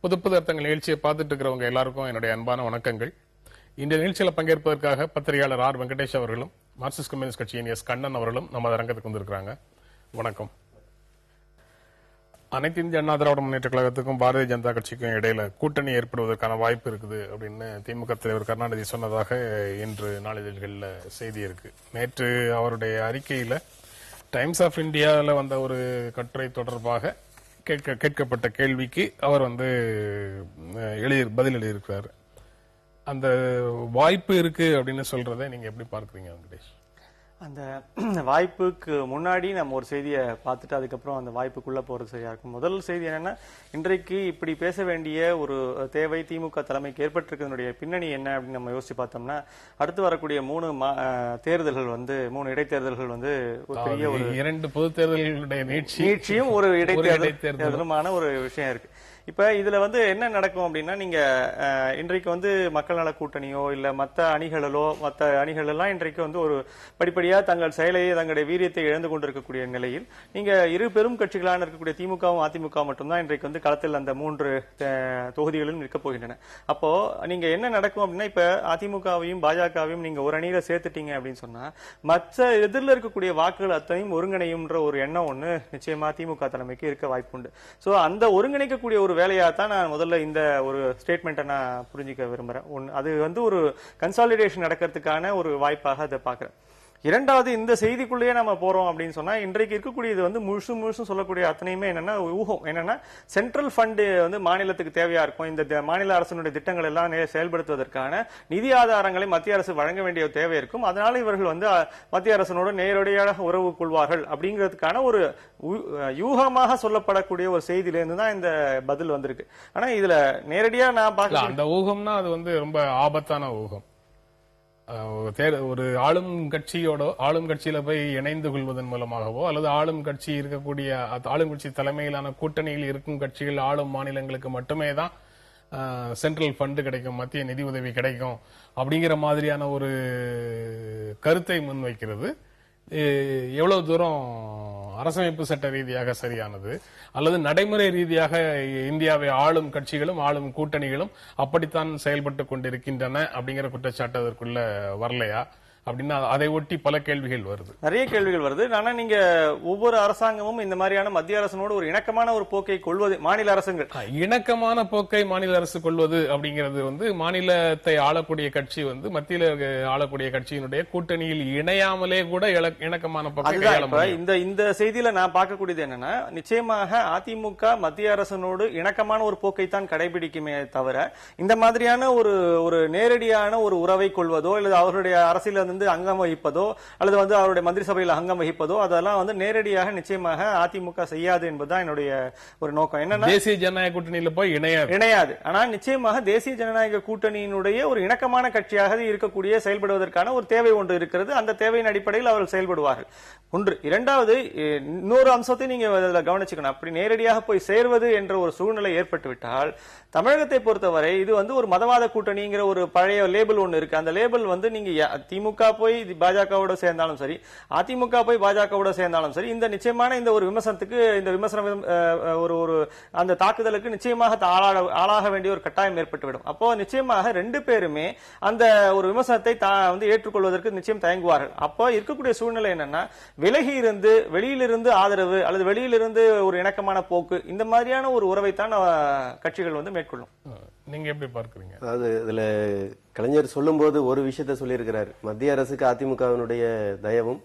புது புது அர்த்தங்கள் நிகழ்ச்சியை பார்த்துட்டு இருக்கிறவங்க எல்லாருக்கும் என்னுடைய அன்பான வணக்கங்கள். இந்த நிகழ்ச்சியில பங்கேற்பதற்காக பத்திரிகையாளர் ஆர் வெங்கடேஷ் அவர்களும் மார்க்சிஸ்ட் கம்யூனிஸ்ட் கட்சியின் எஸ் கண்ணன் அவர்களும் நம்ம அரங்கத்துக்கு வந்திருக்கிறாங்க. வணக்கம். அனைத்து இந்திய அண்ணா திராவிட முன்னேற்ற கழகத்துக்கும் பாரதிய ஜனதா கட்சிக்கும் இடையில கூட்டணி ஏற்படுவதற்கான வாய்ப்பு இருக்குது அப்படின்னு திமுக தலைவர் கருணாநிதி சொன்னதாக இன்று நாளிதழ்களில் செய்தி இருக்கு. நேற்று அவருடைய அறிக்கையில டைம்ஸ் ஆஃப் இந்தியாவில் வந்த ஒரு கட்டுரை தொடர்பாக கேட்கப்பட்ட கேள்விக்கு அவர் பதில் எழுதியிருக்கிறார். அந்த வாய்ப்பு இருக்கு அப்படின்னு சொல்றதை நீங்க எப்படி பார்க்குறீங்க வெங்கடேஷ்? அந்த வாய்ப்புக்கு முன்னாடி நம்ம ஒரு செய்தியை பார்த்துட்டு அதுக்கப்புறம் அந்த வாய்ப்புக்குள்ள போறது சரியா இருக்கும். முதல் செய்தி என்னன்னா, இன்றைக்கு இப்படி பேச வேண்டிய ஒரு தேவை திமுக தலைமைக்கு ஏற்பட்டிருக்கிறதுடைய பின்னணி என்ன அப்படின்னு நம்ம யோசிச்சு பார்த்தோம்னா, அடுத்து வரக்கூடிய 3 தேர்தல்கள் 3 இடைத்தேர்தல்கள் ஒரு பெரிய ஒரு 2 பொது தேர்தல்களுடைய நீட்சியும் ஒரு இடைத்தேர்தலுமான ஒரு விஷயம் இருக்கு. இப்ப இதுல என்ன நடக்கும் அப்படின்னா, நீங்க இன்றைக்கு மக்கள் நல கூட்டணியோ இல்ல மத்த அணிகள் எல்லாம் இன்றைக்கு ஒரு படிப்படியா தங்கள் செயலையை தங்களுடைய வீரியத்தை இழந்து கொண்டிருக்கக்கூடிய நிலையில் நீங்க இரு பெரும் கட்சிகளான இருக்கக்கூடிய திமுகவும் அதிமுக மட்டும்தான் இன்றைக்கு களத்தில் அந்த 3 தொகுதிகளிலும் நிற்க போகின்றன. அப்போ நீங்க என்ன நடக்கும் அப்படின்னா, இப்ப அதிமுகவையும் பாஜகவையும் நீங்க ஒரு அணியில சேர்த்துட்டீங்க அப்படின்னு சொன்னா மற்ற எதிரில் இருக்கக்கூடிய வாக்குகள் அத்தனையும் ஒருங்கிணையும்ன்ற ஒரு எண்ணம் நிச்சயமா திமுக தலைமைக்கு இருக்க வாய்ப்பு உண்டு. சோ அந்த ஒருங்கிணைக்கக்கூடிய ஒரு வேலையா தான் நான் முதல்ல இந்த ஒரு ஸ்டேட்மெண்ட்டை நான் புரிஞ்சுக்க விரும்புறேன். அது ஒரு கன்சாலிடேஷன் நடக்கிறதுக்கான ஒரு வாய்ப்பாக அதை பாக்குறேன். இரண்டாவது, இந்த செய்திக்குள்ளேயே நம்ம போறோம் அப்படின்னு சொன்னா, இன்றைக்கு இருக்கக்கூடியது முழுசும் சொல்லக்கூடிய அத்தனையுமே ஊகம் என்னன்னா, சென்ட்ரல் ஃபண்ட் மாநிலத்துக்கு தேவையா இருக்கும், இந்த மாநில அரசினுடைய திட்டங்கள் எல்லாம் செயல்படுத்துவதற்கான நிதி ஆதாரங்களை மத்திய அரசு வழங்க வேண்டிய தேவை இருக்கும். அதனால இவர்கள் மத்திய அரசனோட நேரடியாக உறவு கொள்வார்கள் அப்படிங்கிறதுக்கான ஒரு யூகமாக சொல்லப்படக்கூடிய ஒரு செய்தியிலிருந்து தான் இந்த பதில் வந்திருக்கு. ஆனா இதுல நேரடியா நான் பார்க்க அந்த ஊகம்னா அது ரொம்ப ஆபத்தான ஊகம். ஒரு ஆளும் கட்சியில போய் இணைந்து கொள்வதன் மூலமாகவோ அல்லது ஆளும் கட்சி தலைமையிலான கூட்டணியில் இருக்கும் கட்சிகள் ஆளும் மாநிலங்களுக்கு மட்டுமே தான் சென்ட்ரல் ஃபண்ட் கிடைக்கும், மத்திய நிதி உதவி கிடைக்கும் அப்படிங்கிற மாதிரியான ஒரு கருத்தை முன்வைக்கிறது எவ்வளவு தூரம் அரசமைப்பு சட்ட ரீதியாக சரியானது அல்லது நடைமுறை ரீதியாக இந்தியாவை ஆளும் கட்சிகளும் ஆளும் கூட்டணிகளும் அப்படித்தான் செயல்பட்டு கொண்டிருக்கின்றன அப்படிங்கிற குற்றச்சாட்டு அதற்குள்ள வரலையா அப்படின்னா அதை ஒட்டி பல கேள்விகள் வருது, நிறைய கேள்விகள் வருது. ஆனா நீங்க ஒவ்வொரு அரசாங்கமும் இந்த மாதிரியான மத்திய அரசனோடு ஒரு இணக்கமான ஒரு போக்கை கொள்வது, மாநில அரசுகள் இணக்கமான போக்கை மாநில அரசு கொள்வது அப்படிங்கிறது மாநிலத்தை ஆளக்கூடிய கட்சி மத்தியில ஆளக்கூடிய கட்சியினுடைய கூட்டணியில் இணையாமலே கூட இணக்கமான போக்கை இந்த செய்தியில நான் பார்க்கக்கூடியது என்னன்னா, நிச்சயமாக அதிமுக மத்திய அரசனோடு இணக்கமான ஒரு போக்கை தான் கடைபிடிக்குமே தவிர இந்த மாதிரியான ஒரு நேரடியான ஒரு உறவை கொள்வதோ அல்லது அவருடைய அரசியல் அங்கம் வகிப்பதோ அல்லது அவருடைய மந்திரி சபையில் அங்கம் வகிப்பதோ அதெல்லாம் நேரடியாக நிச்சயமாக அதிமுக செய்யாது என்பதுதான் என்னுடைய ஒரு நோக்கம். என்னன்னா, தேசிய ஜனநாயக கூட்டணியில போய் இணையாது. ஆனா நிச்சயமாக தேசிய ஜனநாயக கூட்டணியினுடைய ஒரு இணக்கமான கட்சியாக இருக்கக்கூடிய செயல்படுவதற்கான ஒரு தேவை ஒன்று இருக்கிறது. அந்த தேவையின் அடிப்படையில் அவர்கள் செயல்படுவார்கள். ஒன்று. இரண்டாவது, இன்னொரு அம்சத்தை நீங்க கவனிச்சுக்கணும். அப்படி நேரடியாக போய் சேர்வது என்ற ஒரு சூழ்நிலை ஏற்பட்டுவிட்டால் தமிழகத்தை பொறுத்தவரை இது ஒரு மதவாத கூட்டணிங்கிற ஒரு பழைய லேபிள் ஒன்று இருக்கு. அந்த லேபிள் நீங்க திமுக போய் பாஜகவோட சேர்ந்தாலும் சரி, அதிமுக போய் பாஜகவோட சேர்ந்தாலும் சரி, இந்த நிச்சயமான இந்த ஒரு விமர்சனம் ஒரு அந்த தாக்குதலுக்கு நிச்சயமாக ஆளாக வேண்டிய ஒரு கட்டாயம் ஏற்பட்டுவிடும். அப்போ நிச்சயமாக 2 பேருமே அந்த ஒரு விமர்சனத்தை ஏற்றுக்கொள்வதற்கு நிச்சயம் தயங்குவார்கள். அப்போ இருக்கக்கூடிய சூழ்நிலை என்னன்னா, விலகி இருந்து வெளியிலிருந்து ஆதரவு அல்லது வெளியிலிருந்து ஒரு இணக்கமான போக்கு, இந்த மாதிரியான ஒரு உறவைத்தான் கட்சிகள் மேற்கொள்ளும். நீங்க எப்படி பார்க்கிறீங்க? அதாவது இதுல கலைஞர் சொல்லும் போது ஒரு விஷயத்த சொல்லியிருக்கிறார். மத்திய அரசுக்கு அதிமுகவினுடைய தயவும்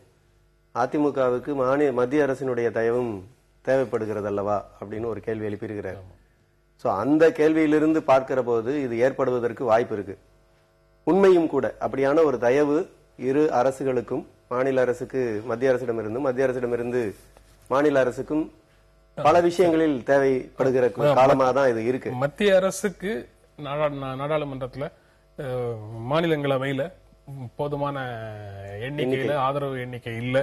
அதிமுகவுக்கு மத்திய அரசினுடைய தயவும் தேவைப்படுகிறது அல்லவா அப்படின்னு ஒரு கேள்வி எழுப்பியிருக்கிறார். சோ அந்த கேள்வியிலிருந்து பார்க்கிற போது இது ஏற்படுவதற்கு வாய்ப்பு இருக்கு. உண்மையும் கூட அப்படியான ஒரு தயவு இரு அரசுகளுக்கும், மாநில அரசுக்கு மத்திய அரசிடமிருந்தும் மத்திய அரசிடமிருந்து மாநில அரசுக்கும் பல விஷயங்களில் தேவைப்படுகிற காலமாக தான் இது இருக்கு. மத்திய அரசுக்கு நாடாளுமன்றத்துல மாநிலங்களவையில போதுமான எண்ணிக்கையில ஆதரவு எண்ணிக்கை இல்ல.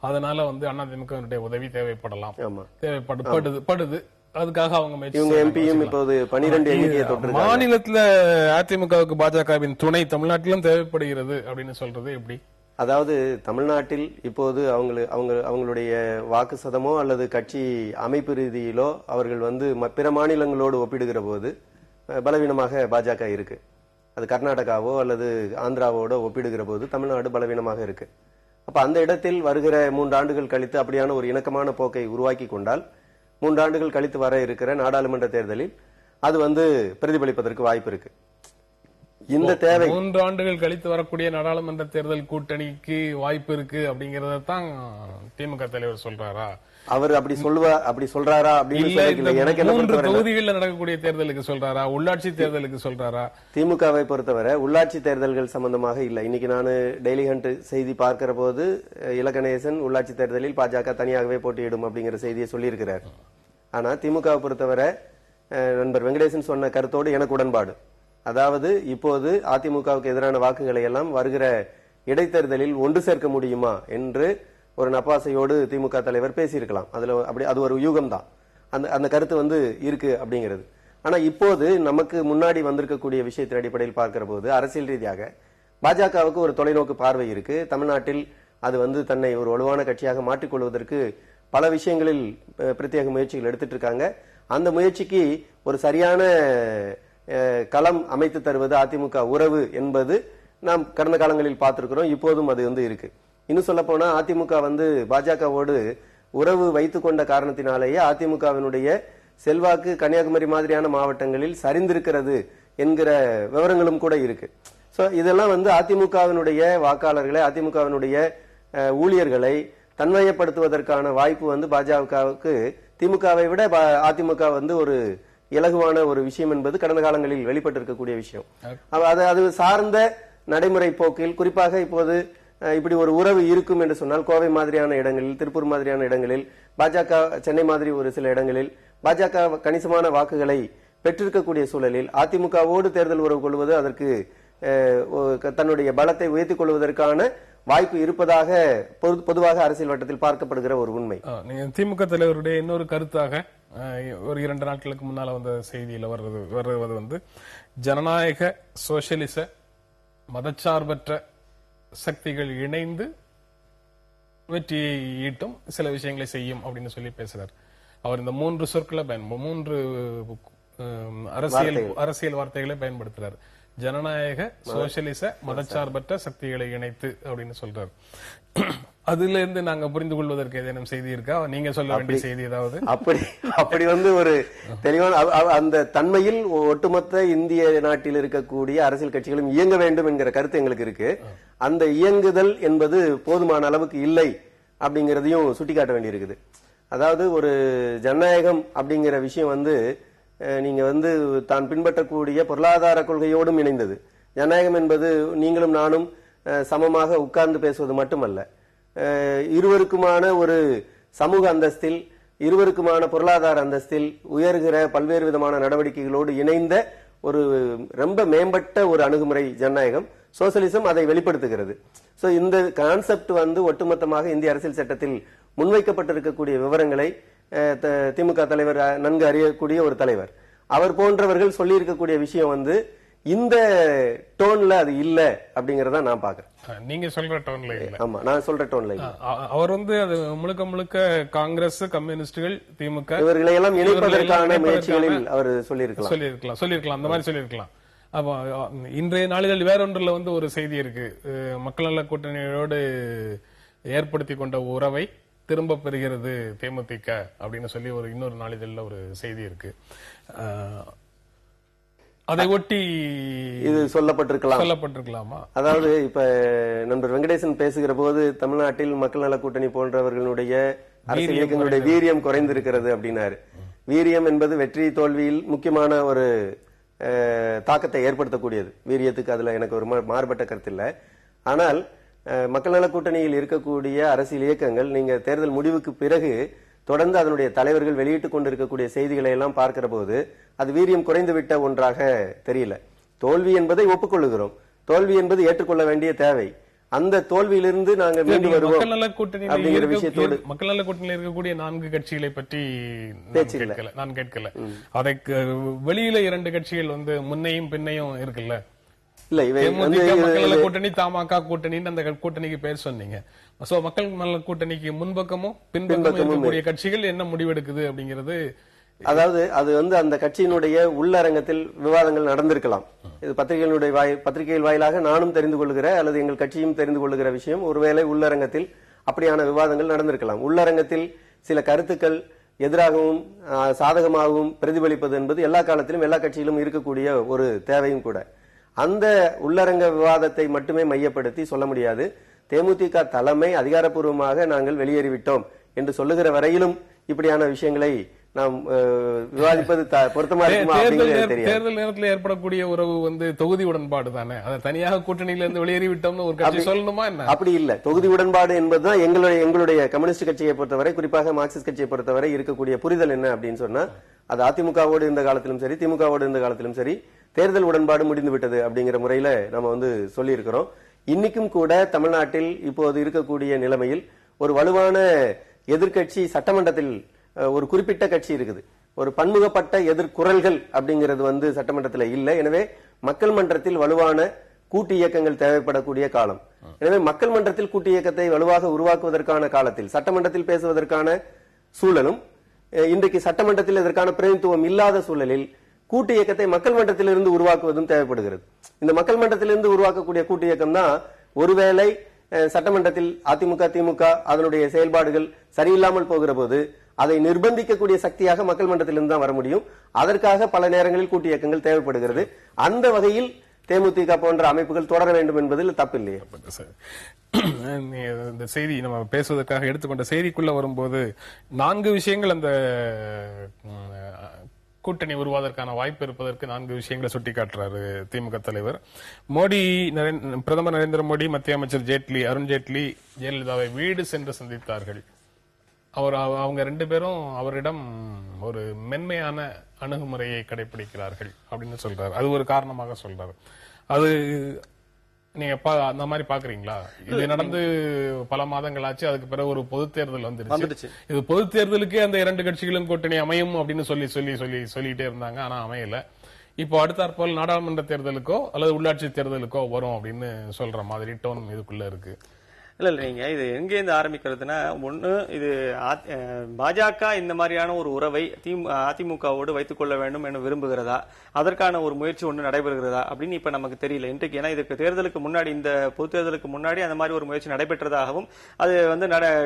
அதனால அதிமுக உதவி தேவைப்படலாம், தேவைப்படுது. அதுக்காக அவங்க எம்பியும் இப்போது 12 எண்ணிக்கையை தொட்டு மாநிலத்துல அதிமுகவுக்கு பாஜகவின் துணை தமிழ்நாட்டிலும் தேவைப்படுகிறது அப்படின்னு சொல்றது எப்படி? அதாவது தமிழ்நாட்டில் இப்போது அவங்களுடைய வாக்கு சதமோ அல்லது கட்சி அமைப்பு ரீதியிலோ அவர்கள் வந்து பிற மாநிலங்களோடு ஒப்பிடுகிற போது பலவீனமாக பாஜக இருக்கு. அது கர்நாடகாவோ அல்லது ஆந்திராவோட ஒப்பிடுகிற போது தமிழ்நாடு பலவீனமாக இருக்கு. அப்ப அந்த இடத்தில் வருகிற 3 ஆண்டுகள் கழித்து அப்படியான ஒரு இணக்கமான போக்கை உருவாக்கி கொண்டால் 3 ஆண்டுகள் கழித்து வர இருக்கிற நாடாளுமன்ற தேர்தலில் அது வந்து பிரதிபலிப்பதற்கு வாய்ப்பு இருக்கு. இந்த தேவை 3 ஆண்டுகள் கழித்து வரக்கூடிய நாடாளுமன்ற தேர்தல் கூட்டணிக்கு வாய்ப்பு இருக்கு அப்படிங்கறத தான் திமுக தலைவர் சொல்றாரா? அவர் அப்படி சொல்றாரா அப்படின்னு எனக்கு என்ன 3 தொகுதிகளில் நடக்கக்கூடிய தேர்தலுக்கு சொல்றாரா, உள்ளாட்சி தேர்தலுக்கு சொல்றாரா? திமுகவை பொறுத்தவரை உள்ளாட்சி தேர்தல்கள் சம்பந்தமாக இல்ல. இன்னைக்கு நான் டெய்லி ஹண்ட் செய்தி பார்க்கிற போது இலகணேசன் உள்ளாட்சி தேர்தலில் பாஜக தனியாகவே போட்டியிடும் அப்படிங்கிற செய்தியை சொல்லியிருக்கிறார். ஆனா திமுகவை பொறுத்தவரை நண்பர் வெங்கடேசன் சொன்ன கருத்தோடு எனக்கு உடன்பாடு. அதாவது இப்போது அதிமுகவுக்கு எதிரான வாக்குகளை எல்லாம் வருகிற இடைத்தேர்தலில் ஒன்று சேர்க்க முடியுமா என்று ஒரு நப்பாசையோடு திமுக தலைவர் பேசியிருக்கலாம். அது ஒரு யூகம் தான். அந்த கருத்து வந்து இருக்கு அப்படிங்கிறது. ஆனா இப்போது நமக்கு முன்னாடி வந்திருக்கக்கூடிய விஷயத்தின் அடிப்படையில் பார்க்கிற போது அரசியல் ரீதியாக பாஜகவுக்கு ஒரு தொலைநோக்கு பார்வை இருக்கு. தமிழ்நாட்டில் அது வந்து தன்னை ஒரு வலுவான கட்சியாக மாற்றிக்கொள்வதற்கு பல விஷயங்களில் பிரத்யேக முயற்சிகள் எடுத்துட்டு இருக்காங்க. அந்த முயற்சிக்கு ஒரு சரியான களம் அமைத்து தருவது அதிமுக உறவு என்பது நாம் கடந்த காலங்களில் பார்த்திருக்கிறோம். இப்போதும் அது வந்து இருக்கு. இன்னும் சொல்ல போனா அதிமுக வந்து பாஜகவோடு உறவு வைத்துக் கொண்ட காரணத்தினாலேயே அதிமுகவினுடைய செல்வாக்கு கன்னியாகுமரி மாதிரியான மாவட்டங்களில் சரிந்திருக்கிறது என்கிற விவரங்களும் கூட இருக்கு. சோ இதெல்லாம் வந்து அதிமுகவினுடைய வாக்காளர்களை, அதிமுகவினுடைய ஊழியர்களை தன்மையப்படுத்துவதற்கான வாய்ப்பு வந்து பாஜகவுக்கு திமுகவை விட அதிமுக வந்து ஒரு இலகுவான ஒரு விஷயம் என்பது கடந்த காலங்களில் வெளிப்பட்டிருக்கக்கூடிய விஷயம். அது சார்ந்த நடைமுறை போக்கில் குறிப்பாக இப்போது இப்படி ஒரு உறவு இருக்கும் என்று சொன்னால் கோவை மாதிரியான இடங்களில், திருப்பூர் மாதிரியான இடங்களில் பாஜக, சென்னை மாதிரி ஒரு சில இடங்களில் பாஜக கணிசமான வாக்குகளை பெற்றிருக்கக்கூடிய சூழலில் அதிமுகவோடு தேர்தல் உறவு கொள்வது அதற்கு தன்னுடைய பலத்தை உயர்த்திக் கொள்வதற்கான வாய்ப்பு இருப்பதாக பொதுவாக அரசியல் வட்டத்தில் பார்க்கப்படுகிற ஒரு உண்மை. திமுக தலைவருடைய இன்னொரு கருத்தாக ஒரு 2 நாட்களுக்கு முன்னால வந்த செய்தியில வர்றது வந்து ஜனநாயக, சோசியலிச, மதச்சார்பற்ற சக்திகள் இணைந்து வெற்றியை ஈட்டும் சில விஷயங்களை செய்யும் அப்படின்னு சொல்லி பேசுறார். அவர் இந்த 3 சொற்களை 3 அரசியல் வார்த்தைகளை பயன்படுத்துறார். ஜனநாயக, சோசியலிச, மதச்சார்பற்ற சக்திகளை இணைத்து அப்படின்னு சொல்றாரு. அதுல இருந்து நாங்க புரிந்து கொள்வதற்கு ஏதேனும் செய்தி இருக்கா? நீங்க சொல்ல வேண்டிய செய்தி ஏதாவது? அப்படி வந்து ஒரு தெளிவான அந்த தன்மையில் ஒட்டுமொத்த இந்திய நாட்டில் இருக்கக்கூடிய அரசியல் கட்சிகளும் இயங்க வேண்டும் என்கிற கருத்து எங்களுக்கு இருக்கு. அந்த இயங்குதல் என்பது போதுமான அளவுக்கு இல்லை அப்படிங்கறதையும் சுட்டிக்காட்ட வேண்டியிருக்குது. அதாவது ஒரு ஜனநாயகம் அப்படிங்கிற விஷயம் வந்து நீங்க வந்து தான் பின்பற்றக்கூடிய பொருளாதார கொள்கையோடும் இணைந்தது. ஜனநாயகம் என்பது நீங்களும் நானும் சமமாக உட்கார்ந்து பேசுவது மட்டுமல்ல, இருவருக்குமான ஒரு சமூக அந்தஸ்தில், இருவருக்குமான பொருளாதார அந்தஸ்தில் உயர்கிற பல்வேறு விதமான நடவடிக்கைகளோடு இணைந்த ஒரு ரொம்ப மேம்பட்ட ஒரு அணுகுமுறை ஜனநாயகம். சோசியலிசம் அதை வெளிப்படுத்துகிறது. சோ இந்த கான்செப்ட் வந்து ஒட்டுமொத்தமாக இந்திய அரசியல் சட்டத்தில் முன்வைக்கப்பட்டிருக்கக்கூடிய விவரங்களை திமுக தலைவர் நன்கு அறியக்கூடிய ஒரு தலைவர். அவர் போன்றவர்கள் சொல்லி இருக்கக்கூடிய விஷயம் வந்து இந்த டோன்ல அது இல்ல அப்படிங்கறத நான் பாக்குறேன். நீங்க சொல்ற டோன்ல இல்ல. ஆமா, நான் சொல்ற டோன்ல இல்ல. அவர் வந்து அது முழுக்க முழுக்க காங்கிரஸ், கம்யூனிஸ்டுகள், திமுக இவர்களை எல்லாம் இணைப்பதற்கான முயற்சிகளில் அவர் சொல்லியிருக்கலாம் அந்த மாதிரி சொல்லியிருக்கலாம். அப்ப இன்றைய நாளிதழ் வேறொன்றுல வந்து ஒரு செய்தி இருக்கு. மக்கள் நல கூட்டணியோடு ஏற்படுத்தி கொண்ட உறவை திரும்ப பெறுகிறது தேமுதிக அப்படின்னு சொல்லி இன்னொரு நாளிதழ்ல ஒரு செய்தி இருக்கு. அதை ஒட்டி இது சொல்லப்பட்டிருக்கலாமா? அதாவது இப்ப நண்பர் வெங்கடேசன் பேசுகிற போது தமிழ்நாட்டில் மக்கள் நல கூட்டணி போன்றவர்களுடைய அரசியல் இயக்கங்களுடைய வீரியம் குறைந்திருக்கிறது அப்படின்னாரு. வீரியம் என்பது வெற்றி தோல்வியில் முக்கியமான ஒரு தாக்கத்தை ஏற்படுத்தக்கூடியது. வீரியத்துக்கு அதுல எனக்கு ஒரு மாறுபட்ட கருத்து இல்லை. ஆனால் மக்கள் நல கூட்டணியில் இருக்கக்கூடிய அரசியல் இயக்கங்கள் நீங்க தேர்தல் முடிவுக்கு பிறகு தொடர்ந்து அதனுடைய தலைவர்கள் வெளியிட்டுக் கொண்டிருக்கக்கூடிய செய்திகளை எல்லாம் பார்க்கிற போது அது வீரியம் குறைந்துவிட்ட ஒன்றாக தெரியல. தோல்வி என்பதை ஒப்புக்கொள்ளுகிறோம். தோல்வி என்பது ஏற்றுக்கொள்ள வேண்டிய தேவை. அந்த தோல்வியிலிருந்து நாங்க மீண்டும் வருவோம் அப்படிங்கிற விஷயத்தோடு மக்கள் நல கூட்டணியில் இருக்கக்கூடிய 4 கட்சிகளை பற்றி நான் கேட்கல. அதை வெளியில 2 கட்சிகள் வந்து முன்னையும் பின்னையும் இருக்குல்ல. இல்ல தேமுதிக மக்கள் நல கூட்டணி, தமாக கூட்டணின்னு அந்த கூட்டணிக்கு பேர் சொன்னீங்க. சோ மக்கள் நல கூட்டணிக்கு முன்பக்கமும் பின்பக்கமும் இருக்கக்கூடிய கட்சிகள் என்ன முடிவெடுக்குது அப்படிங்கிறது, அதாவது அது அந்த கட்சியினுடைய உள்ளரங்கத்தில் விவாதங்கள் நடந்திருக்கலாம். இது பத்திரிகைகள் வாயிலாக நானும் தெரிந்து கொள்கிற அல்லது எங்கள் கட்சியும் தெரிந்து கொள்கிற விஷயம். ஒருவேளை உள்ளரங்கத்தில் அப்படியான விவாதங்கள் நடந்திருக்கலாம். உள்ளரங்கத்தில் சில கருத்துக்கள் எதிராகவும் சாதகமாகவும் பிரதிபலிப்பது என்பது எல்லா காலத்திலும் எல்லா கட்சியிலும் இருக்கக்கூடிய ஒரு தேவையும் கூட. அந்த உள்ளரங்க விவாதத்தை மட்டுமே மையப்படுத்தி சொல்ல முடியாது. தேமுதிக தலைமை அதிகாரப்பூர்வமாக நாங்கள் வெளியேறிவிட்டோம் என்று சொல்லுகிற வரையிலும் இப்படியான விஷயங்களை நாம் விவாதிப்பது பொருத்தமா இருக்குமா அப்படிங்கிறது தெரியாது. தேர்தல் நேரத்தில் ஏற்படக்கூடிய உறவு தொகுதி உடன்பாடு தானே. அதை தனியாக கூட்டணியில இருந்து வெளியேறிவிட்டோம்னு ஒரு கட்சி சொல்லணுமா என்ன? அப்படி இல்ல. தொகுதி உடன்பாடு என்பதுதான் எங்களுடைய கம்யூனிஸ்ட் கட்சியை பொறுத்தவரை, குறிப்பாக மார்க்சிஸ்ட் கட்சியை பொறுத்தவரை இருக்கக்கூடிய புரிதல் என்ன அப்படின்னு சொன்னா, அது அதிமுகவோடு இருந்த காலத்திலும் சரி, திமுகவோடு இருந்த காலத்திலும் சரி, தேர்தல் உடன்பாடு முடிந்து விட்டது அப்படிங்கிற முறையில நம்ம சொல்லி இருக்கிறோம். இன்னைக்கும் கூட தமிழ்நாட்டில் இப்போது இருக்கக்கூடிய நிலைமையில் ஒரு வலுவான எதிர்கட்சி சட்டமன்றத்தில் ஒரு குறிப்பிட்ட கட்சி இருக்குது. ஒரு பன்முகப்பட்ட எதிர்குரல்கள் அப்படிங்கிறது சட்டமன்றத்தில் இல்லை. எனவே மக்கள் மன்றத்தில் வலுவான கூட்டு இயக்கங்கள் தேவைப்படக்கூடிய காலம். எனவே மக்கள் மன்றத்தில் கூட்டு இயக்கத்தை வலுவாக உருவாக்குவதற்கான காலத்தில் சட்டமன்றத்தில் பேசுவதற்கான சூழலும், இன்றைக்கு சட்டமன்றத்தில் இதற்கான பிரதிநிதித்துவம் இல்லாத சூழலில் கூட்டு இயக்கத்தை மக்கள் மன்றத்திலிருந்து உருவாக்குவதும் தேவைப்படுகிறது. இந்த மக்கள் மன்றத்திலிருந்து உருவாக்கக்கூடிய கூட்டு இயக்கம் தான் ஒருவேளை சட்டமன்றத்தில் அதிமுக திமுக அதனுடைய செயல்பாடுகள் சரியில்லாமல் போகிற போது அதை நிர்பந்திக்கக்கூடிய சக்தியாக மக்கள் மன்றத்திலிருந்து தான் வர முடியும். அதற்காக பல நேரங்களில் கூட்டு இயக்கங்கள் தேவைப்படுகிறது. அந்த வகையில் தேமுதிக போன்ற அமைப்புகள் தொடர வேண்டும் என்பதில் தப்பில்லையே. இந்த செய்தி நம்ம பேசுவதற்காக எடுத்துக்கொண்ட செய்திக்குள்ள வரும்போது 4 விஷயங்கள் அந்த கூட்டணி உருவாவதற்கான வாய்ப்பு இருப்பதற்கு 4 விஷயங்களை சுட்டிக்காட்டுறாரு திமுக தலைவர். பிரதமர் நரேந்திர மோடி, மத்திய அமைச்சர் ஜேட்லி, அருண் ஜேட்லி ஜெயலலிதாவை வீடு சென்று சந்தித்தார்கள். அவங்க 2 பேரும் அவரிடம் ஒரு மென்மையான அணுகுமுறையை கடைபிடிக்கிறார்கள் அப்படின்னு சொல்றாரு. அது ஒரு காரணமாக சொல்றாரு. அது நீங்க அந்த மாதிரி பாக்குறீங்களா? இது நடந்து பல மாதங்கள் ஆச்சு. அதுக்கு பிறகு ஒரு பொது தேர்தல் வந்துருச்சு. இது பொது தேர்தலுக்கே அந்த 2 கட்சிகளும் கூட்டணி அமையும் அப்படின்னு சொல்லிட்டே இருந்தாங்க. ஆனா அமையல. இப்போ அடுத்தாற்போல் நாடாளுமன்ற தேர்தலுக்கோ அல்லது உள்ளாட்சி தேர்தலுக்கோ வரும் அப்படின்னு சொல்ற மாதிரி டோன் இதுக்குள்ள இருக்கு. இல்ல நீங்க இது எங்கேருந்து ஆரம்பிக்கிறதுனா, ஒண்ணு இது பாஜக இந்த மாதிரியான ஒரு உறவை அதிமுகவோடு வைத்துக் கொள்ள வேண்டும் என விரும்புகிறதா, அதற்கான ஒரு முயற்சி ஒண்ணு நடைபெறுகிறதா அப்படின்னு இப்ப நமக்கு தெரியல இன்றைக்கு. ஏன்னா இதுக்கு தேர்தலுக்கு முன்னாடி, இந்த பொது தேர்தலுக்கு முன்னாடி அந்த மாதிரி ஒரு முயற்சி நடைபெற்றதாகவும் அது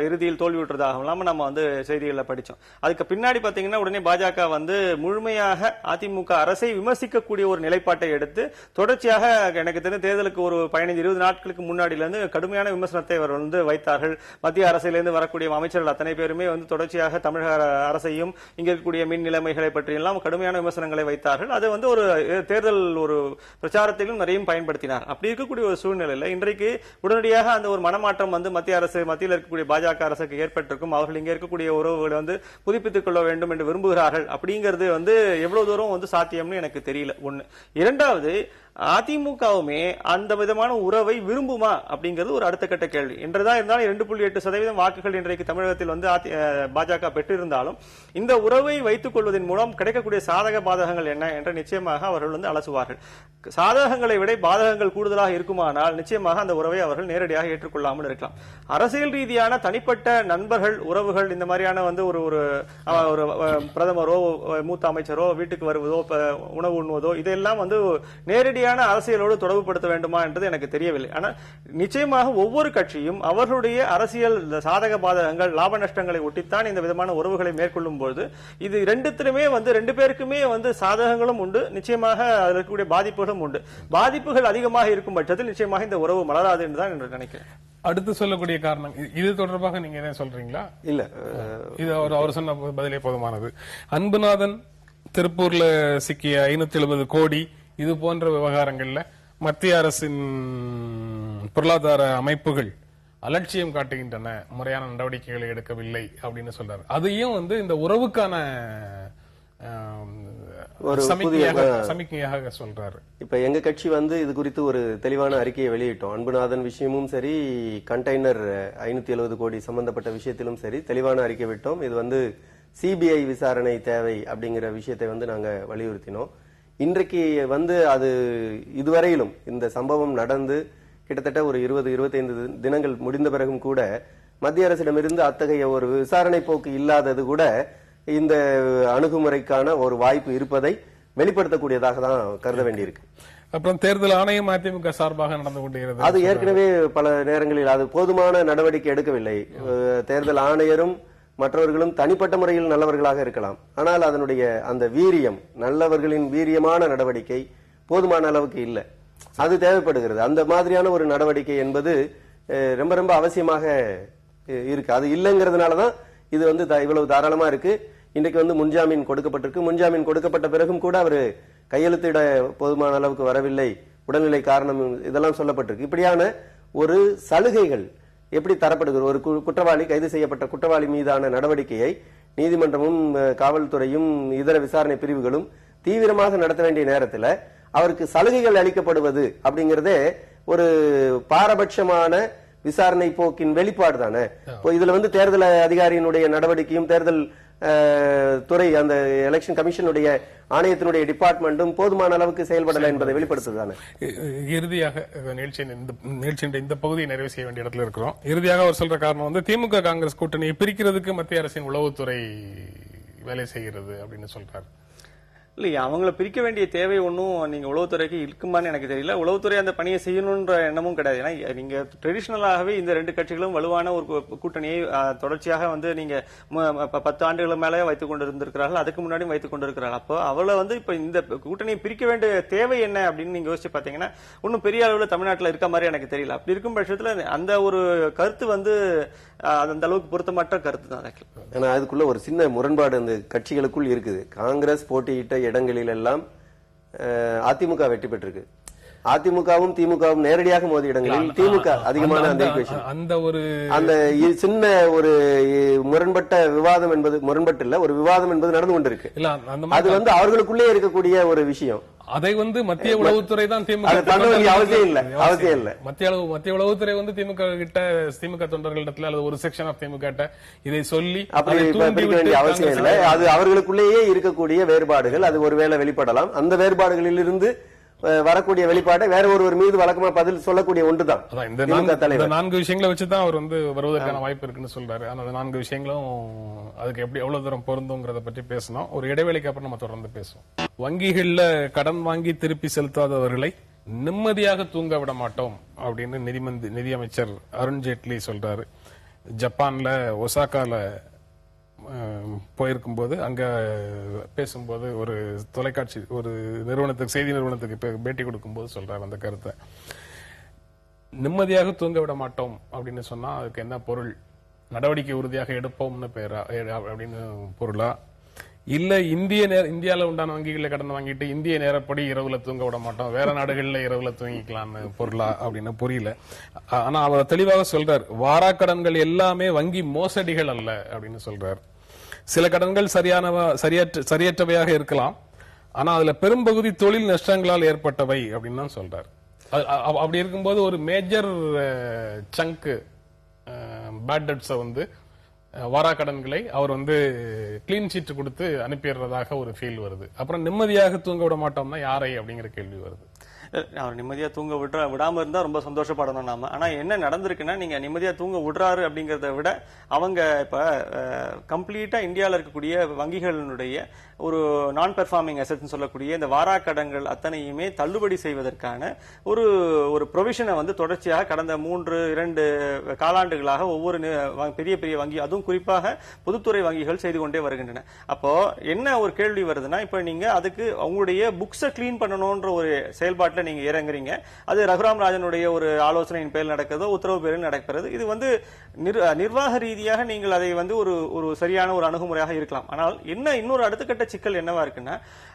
இறுதியில் தோல்வியுற்றதாகவும் நம்ம செய்திகளை படிச்சோம். அதுக்கு பின்னாடி பாத்தீங்கன்னா உடனே பாஜக முழுமையாக அதிமுக அரசை விமர்சிக்கக்கூடிய ஒரு நிலைப்பாட்டை எடுத்து தொடர்ச்சியாக எனக்கு தெரிந்த தேர்தலுக்கு ஒரு 15-20 நாட்களுக்கு முன்னாடியில இருந்து கடுமையான விமர்சனத்தை வைத்தார்கள். மத்திய அரசிலிருந்து வரக்கூடிய அமைச்சர்கள் அத்தனை பேருமே தொடர்ச்சியாக தமிழக அரசையும் இங்க இருக்கக்கூடிய மின் நிலைமைகளை பற்றி எல்லாம் கடுமையான விமர்சனங்களை வைத்தார்கள். அது ஒரு தேர்தல் ஒரு பிரச்சாரத்திலும் நிறைய பயன்படுத்தினார். அப்படி இருக்கக்கூடிய ஒரு சூழ்நிலையில் இன்றைக்கு உடனடியாக அந்த ஒரு மனமாற்றம் மத்திய அரசு, மத்தியில் இருக்கக்கூடிய பாஜக அரசுக்கு ஏற்பட்டிருக்கும். அவர்கள் இங்க இருக்கக்கூடிய உறவுகளை புதுப்பித்துக் கொள்ள வேண்டும் என்று விரும்புகிறார்கள். அப்படிங்கிறது எவ்வளவு தூரம் சாத்தியம்னு எனக்கு தெரியல. ஒண்ணு. இரண்டாவது, அதிமுகவுமே அந்த விதமான உறவை விரும்புமா அப்படிங்கிறது ஒரு அடுத்த கட்ட கேள்வி. என்றுதான் இருந்தாலும் 2.8% வாக்குகள் இன்றைக்கு தமிழகத்தில் பாஜக பெற்றிருந்தாலும் இந்த உறவை வைத்துக் கொள்வதன் மூலம் கிடைக்கக்கூடிய சாதக பாதகங்கள் என்ன என்று நிச்சயமாக அவர்கள் அலசுவார்கள். சாதகங்களை விட பாதகங்கள் கூடுதலாக இருக்குமானால் நிச்சயமாக அந்த உறவை அவர்கள் நேரடியாக ஏற்றுக்கொள்ளாமல் இருக்கலாம். அரசியல் ரீதியான தனிப்பட்ட நண்பர்கள், உறவுகள், இந்த மாதிரியான ஒரு பிரதமரோ மூத்த அமைச்சரோ வீட்டுக்கு வருவதோ உணவு உண்ணுவதோ இதெல்லாம் நேரடி அரசியலோடு தொடர்புபடுத்த வேண்டுமா என்றது எனக்கு தெரியவில்லை. ஆனால் நிச்சயமாக ஒவ்வொரு கட்சியும் அவர்களுடைய அரசியல் சாதக பாதகங்கள், லாப நஷ்டங்களை ஒட்டித்தான் இந்த விதமான உறவுகளை மேற்கொள்ளும் போது இது 2 பேருக்குமே சாதகங்களும் உண்டு, நிச்சயமாக அதில் இருக்கக்கூடிய பாதிப்புகளும் உண்டு. பாதிப்புகள் அதிகமாக இருக்கும் பட்சத்தில் நிச்சயமாக இந்த உறவு மலராது என்றுதான் என்று நினைக்கிறேன். அடுத்து சொல்லக்கூடிய காரணம் இது தொடர்பாக நீங்க என்ன சொல்றீங்களா? இல்ல, இது அவர் சொன்ன பதிலே போதுமானது. அன்புநாதன் திருப்பூர்ல சிக்கிய 570 கோடி இது போன்ற விவகாரங்கள்ல மத்திய அரசின் பொருளாதார அமைப்புகள் அலட்சியம் காட்டுகின்றன, முறையான நடவடிக்கைகளை எடுக்கவில்லை அப்படின்னு சொல்றாரு. அதையும் இந்த உறவுக்கான சமிக்கையாக சொல்றாரு. இப்ப எங்க கட்சி இது குறித்து ஒரு தெளிவான அறிக்கையை வெளியிட்டோம். அன்புநாதன் விஷயமும் சரி, கண்டெய்னர் 570 கோடி சம்பந்தப்பட்ட விஷயத்திலும் சரி தெளிவான அறிக்கை விட்டோம். இது சிபிஐ விசாரணை தேவை அப்படிங்கிற விஷயத்தை நாங்க வலியுறுத்தினோம். இன்றைக்கு வந்து அது இதுவரையிலும் இந்த சம்பவம் நடந்து கிட்டத்தட்ட ஒரு 20-25 தினங்கள் முடிந்த பிறகும் கூட மத்திய அரசிடமிருந்து அத்தகைய ஒரு விசாரணை போக்கு இல்லாதது கூட இந்த அணுகுமுறைக்கான ஒரு வாய்ப்பு இருப்பதை வெளிப்படுத்தக்கூடியதாக தான் கருத வேண்டியிருக்கு. அப்புறம் தேர்தல் ஆணையம் அதிமுக சார்பாக நடந்து கொண்டிருக்கிறது. அது ஏற்கனவே பல நேரங்களில் அது போதுமான நடவடிக்கை எடுக்கவில்லை. தேர்தல் ஆணையரும் மற்றவர்களும் தனிப்பட்ட முறையில் நல்லவர்களாக இருக்கலாம், ஆனால் அதனுடைய அந்த வீரியம், நல்லவர்களின் வீரியமான நடவடிக்கை போதுமான அளவுக்கு இல்லை. அது தேவைப்படுகிறது. அந்த மாதிரியான ஒரு நடவடிக்கை என்பது ரொம்ப ரொம்ப அவசியமாக இருக்கு. அது இல்லைங்கிறதுனாலதான் இது வந்து இவ்வளவு தாராளமா இருக்கு. இன்றைக்கு வந்து முன்ஜாமீன் கொடுக்கப்பட்டிருக்கு. முன்ஜாமீன் கொடுக்கப்பட்ட பிறகும் கூட அவர் கையெழுத்திட போதுமான அளவுக்கு வரவில்லை, உடல்நிலை காரணம் இதெல்லாம் சொல்லப்பட்டிருக்கு. இப்படியான ஒரு சலுகைகள் எப்படி தரப்படுகிறது? ஒரு குற்றவாளி, கைது செய்யப்பட்ட குற்றவாளி மீதான நடவடிக்கையை நீதிமன்றமும் காவல்துறையும் இதர விசாரணை பிரிவுகளும் தீவிரமாக நடத்த வேண்டிய நேரத்தில் அவருக்கு சலுகைகள் அளிக்கப்படுவது அப்படிங்கறதே ஒரு பாரபட்சமான விசாரணை போக்கின் வெளிப்பாடு தானே. இதுல வந்து தேர்தல் அதிகாரியினுடைய நடவடிக்கையும் தேர்தல் துறை அந்த எலெக்ஷன் கமிஷனுடைய ஆணையத்தினுடைய டிபார்ட்மெண்ட்டும் போதுமான அளவுக்கு செயல்படல என்பதை வெளிப்படுத்துதானே. இறுதியாக நிகழ்ச்சியின் இந்த பகுதியை நிறைவு செய்ய வேண்டிய இடத்துல இருக்கிறோம். இறுதியாக அவர் சொல்ற காரணம் வந்து திமுக காங்கிரஸ் கூட்டணியை பிரிக்கிறதுக்கு மத்திய அரசின் உளவுத்துறை வேலை செய்கிறது அப்படின்னு சொல்றாரு. இல்லையா, அவங்கள பிரிக்க வேண்டிய தேவை ஒன்றும் நீங்க உளவுத்துறைக்கு இருக்குமான்னு எனக்கு தெரியல. உளவுத்துறை அந்த பணியை செய்யணும்ன்ற எண்ணமும் கிடையாது. ஏன்னா நீங்க ட்ரெடிஷனலாகவே இந்த ரெண்டு கட்சிகளும் வலுவான ஒரு கூட்டணியை தொடர்ச்சியாக வந்து நீங்க 10 ஆண்டுகள் மேலே வைத்துக் கொண்டிருந்திருக்கிறார்கள், அதுக்கு முன்னாடியும் வைத்துக் கொண்டிருக்கிறார்கள். அப்போ அவளை வந்து இப்ப இந்த கூட்டணியை பிரிக்க வேண்டிய தேவை என்ன அப்படின்னு நீங்க யோசிச்சு பாத்தீங்கன்னா ஒன்னும் பெரிய அளவில் தமிழ்நாட்டில் இருக்க மாதிரி எனக்கு தெரியல. அப்படி இருக்கும் பட்சத்துல அந்த ஒரு கருத்து வந்து அந்த அளவுக்கு பொருத்தமற்ற கருத்து தான். ஏன்னா அதுக்குள்ள ஒரு சின்ன முரண்பாடு அந்த கட்சிகளுக்குள் இருக்குது. காங்கிரஸ் போட்டியிட்ட இடங்களில் எல்லாம் அதிமுக வெற்றி பெற்றிருக்கு. அதிமுகவும் திமுகவும் நேரடியாக மோதிய இடங்களில் திமுக அதிகமான அந்த சின்ன ஒரு முரண்பட்ட விவாதம் என்பது, முரண்பட்டு இல்ல, ஒரு விவாதம் என்பது நடந்து கொண்டிருக்கு. அது வந்து அவர்களுக்குள்ளே இருக்கக்கூடிய ஒரு விஷயம். அதை வந்து மத்திய உளவுத்துறை தான் திமுக அவசியம் இல்ல. மத்திய உளவுத்துறை வந்து திமுக கிட்ட, திமுக தொண்டர்களிடத்துல அல்லது ஒரு செக்ஷன் ஆஃப் திமுக கிட்ட இதை சொல்லி அப்படி பிரிக்க வேண்டிய அவசியம் இல்லை. அது அவர்களுக்குள்ளேயே இருக்கக்கூடிய வேறுபாடுகள், அது ஒருவேளை வெளிப்படலாம். அந்த வேறுபாடுகளில் இருந்து வரக்கூடிய வெளிப்பாடு வேற ஒருவர் மீது வழக்கமா பதில் சொல்லக்கூடிய ஒன்றுதான். இந்த 4 விஷயங்களை வச்சுதான் அவர் வந்து வருவதற்கான வாய்ப்பு இருக்குன்னு சொல்றாரு. ஆனா அந்த 4 விஷயங்களும் அதுக்கு எப்படி எவ்வளவு தூரம் பொருந்துங்கிறத பற்றி பேசணும். ஒரு இடைவெளிக்கு அப்புறம் நம்ம தொடர்ந்து பேசுவோம். வங்கிகள்ல கடன் வாங்கி திருப்பி செலுத்தாதவர்களை நிம்மதியாக தூங்க விட மாட்டோம் அப்படின்னு நிதியமைச்சர் அருண்ஜேட்லி சொல்றாரு. ஜப்பான்ல ஒசாகால போயிருக்கும்போது அங்க பேசும்போது ஒரு தொலைக்காட்சி ஒரு நிறுவனத்துக்கு, செய்தி நிறுவனத்துக்கு பேட்டி கொடுக்கும்போது சொல்றாரு அந்த கருத்தை. நிம்மதியாக தூங்க விட மாட்டோம் அப்படின்னு சொன்னா அதுக்கு என்ன பொருள்? நடவடிக்கை உறுதியாக எடுப்போம்னு பேரா அப்படின்னு பொருளா? இல்ல இந்தியால உண்டான வங்கிகள்ல கடன் வாங்கிட்டு இந்திய நேரப்படி இரவுல தூங்க விட மாட்டோம், வேற நாடுகள்ல இரவுல தூங்கிக்கலாம்னு பொருளா அப்படின்னு புரியல. ஆனா அவர் தெளிவாக சொல்றார், வாராக்கடன்கள் எல்லாமே வங்கி மோசடிகள் அல்ல அப்படின்னு சொல்றார். சில கடன்கள் சரியற்றவையாக இருக்கலாம், ஆனா அதுல பெரும்பகுதி தொழில் நஷ்டங்களால் ஏற்பட்டவை அப்படின்னு தான் சொல்றார். அப்படி இருக்கும்போது ஒரு மேஜர் சங்க் பேட் டெப்ட்ஸை வந்து வாராக்கடன்களை அவர் வந்து கிளீன் சீட் கொடுத்து அனுப்பிடுறதாக ஒரு ஃபீல் வருது. அப்புறம் நிம்மதியாக தூங்க விட மாட்டோம்னா யாரை அப்படிங்கிற கேள்வி வருது. அவர் நிம்மதியா தூங்க விடாம இருந்தா ரொம்ப சந்தோஷப்படணும் நாம. ஆனா என்ன நடந்திருக்குன்னா, நீங்க நிம்மதியா தூங்க விடுறாரு அப்படிங்கறத விட அவங்க இப்ப கம்ப்ளீட்டா இந்தியாவில் இருக்கக்கூடிய வங்கிகளினுடைய ஒரு நான் பெர்ஃபார்மிங் அசெட்ஸ் சொல்லக்கூடிய இந்த வாராக்கடன்கள் அத்தனையுமே தள்ளுபடி செய்வதற்கான ஒரு ப்ரொவிஷனை வந்து தொடர்ச்சியாக கடந்த 2 காலாண்டுகளாக ஒவ்வொரு பெரிய பெரிய வங்கி, அதுவும் குறிப்பாக பொதுத்துறை வங்கிகள் செய்து கொண்டே வருகின்றன. அப்போ என்ன ஒரு கேள்வி வருதுன்னா, இப்ப நீங்க அதுக்கு அவங்களுடைய புக்ஸை கிளீன் பண்ணணும்ன்ற ஒரு செயல்பாட்டில் நீங்க இறங்குறீங்க. அது ரகுராம் ராஜனுடைய ஒரு ஆலோசனையின் பேரில் நடக்கிறதோ உத்தரவு பேரில் நடக்கிறது. இது வந்து நிர்வாக ரீதியாக நீங்கள் அதை வந்து ஒரு சரியான ஒரு அணுகுமுறையாக இருக்கலாம். ஆனால் என்ன இன்னொரு அடுத்த கட்ட சிக்கல் என்னவா இருக்குன்னா,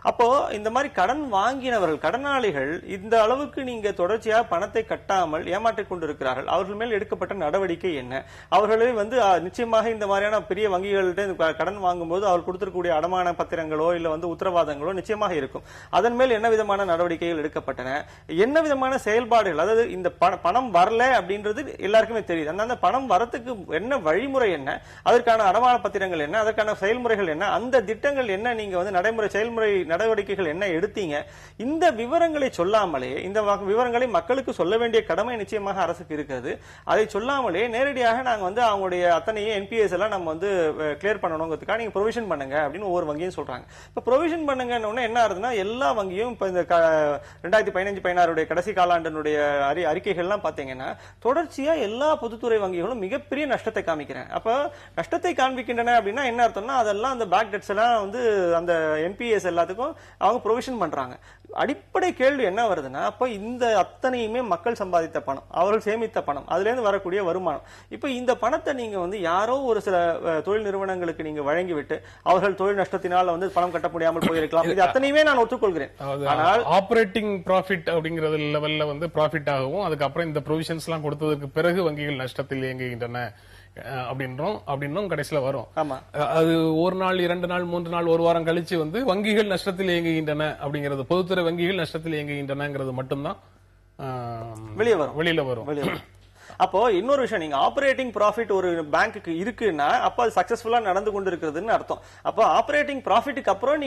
அப்போ இந்த மாதிரி கடன் வாங்கினவர்கள், கடனாளிகள் இந்த அளவுக்கு நீங்க தொடர்ச்சியாக பணத்தை கட்டாமல் ஏமாற்றிக் கொண்டிருக்கிறார்கள். அவர்கள் மேல் எடுக்கப்பட்ட நடவடிக்கை என்ன? அவர்களே வந்து நிச்சயமாக இந்த மாதிரியான பெரிய வங்கிகள்கிட்ட கடன் வாங்கும்போது அவர் கொடுத்திருக்கக்கூடிய அடமான பத்திரங்களோ இல்ல வந்து உத்தரவாதங்களோ நிச்சயமாக இருக்கும். அதன் மேல் என்ன விதமான நடவடிக்கைகள் எடுக்கப்பட்டன? என்ன விதமான செயல்பாடுகள், அதாவது இந்த பணம் வரல அப்படின்றது எல்லாருக்குமே தெரியுது. அந்த பணம் வரத்துக்கு என்ன வழிமுறை, என்ன அதற்கான அடமான பத்திரங்கள் என்ன, அதற்கான செயல்முறைகள் என்ன, அந்த திட்டங்கள் என்ன, நீங்க வந்து நடைமுறை செயல்முறை நடவடிக்கைகள் என்ன எடுத்தீங்க, இந்த விவரங்களை சொல்லாமலே, இந்த விவரங்களை மக்களுக்கு சொல்ல வேண்டிய கடமை நிச்சயமாக அரசுக்கு இருக்கிறது. அதை சொல்லாமலே நேரடியாக நாங்க வந்து அவங்களுடைய அத்தனையே என்பிஎஸ் எல்லாம் நம்ம வந்து கிளியர் பண்ணணுங்கிறதுக்காக நீங்க ப்ரொவிஷன் பண்ணுங்க அப்படின்னு ஒவ்வொரு வங்கியும் சொல்றாங்க. இப்ப ப்ரொவிஷன் பண்ணுங்க என்ன ஆகுதுன்னா, எல்லா வங்கியும் இப்ப இந்த 2015-16 கடைசி காலாண்டினுடைய அறிக்கைகள்லாம் பாத்தீங்கன்னா தொடர்ச்சியா எல்லா பொதுத்துறை வங்கிகளும் மிகப்பெரிய நஷ்டத்தை காமிக்கிறேன். அப்ப நஷ்டத்தை காண்பிக்கின்றன அப்படின்னா என்ன அர்த்தம்னா, அதெல்லாம் அந்த பேக் டெட்ஸ் எல்லாம் வந்து அந்த என்பிஎஸ் எல்லாத்துக்கும் அவங்க ப்ரொவிஷன் பண்றாங்க. அடிப்படை கேள்வி என்ன வருதுன்னா, அப்ப இந்த அத்தனையுமே மக்கள் சம்பாதித்த பணம், அவர்கள் சேமித்த பணம், அதுல இருந்து வரக்கூடிய வருமானம். இப்ப இந்த பணத்தை நீங்க வந்து யாரோ ஒரு சில தொழில் நிறுவனங்களுக்கு நீங்க வழங்கிவிட்டு அவர்கள் தொழில் நஷ்டத்தினால வந்து பணம் கட்ட முடியாமல் போயிருக்கலாம். இது அத்தனையுமே நான் ஒத்துக்கொள்கிறேன். ஆனால் ஆபரேட்டிங் ப்ராஃபிட் அப்படிங்கறது லெவல்ல வந்து ப்ராஃபிட் ஆகவும், அதுக்கப்புறம் இந்த ப்ரொவிஷன்ஸ் எல்லாம் கொடுத்ததுக்கு பிறகு வங்கிகள் நஷ்டத்தில் இயங்குகின்றன அப்படின்னும் கடைசியில வரும். அது ஒரு நாள், 2 நாள், 3 நாள், ஒரு வாரம் கழிச்சு வந்து வங்கிகள் நஷ்டத்தில் இயங்குகின்றன அப்படிங்கிறது, பொதுத்துறை வங்கிகள் நஷ்டத்தில் இயங்குகின்றனங்கிறது மட்டும்தான் வெளியில வரும். அப்போ இன்னொரு விஷயம், நீங்க ஆபரேட்டிங் ப்ராஃபிட் ஒரு பேங்க்குக்கு இருக்குன்னா அப்ப அது சக்சஸ்ஃபுல்லா நடந்து கொண்டிருக்கிறதுன்னு அர்த்தம். அப்போ ஆபரேட்டிங் ப்ராஃபிட்டுக்கு அப்புறம்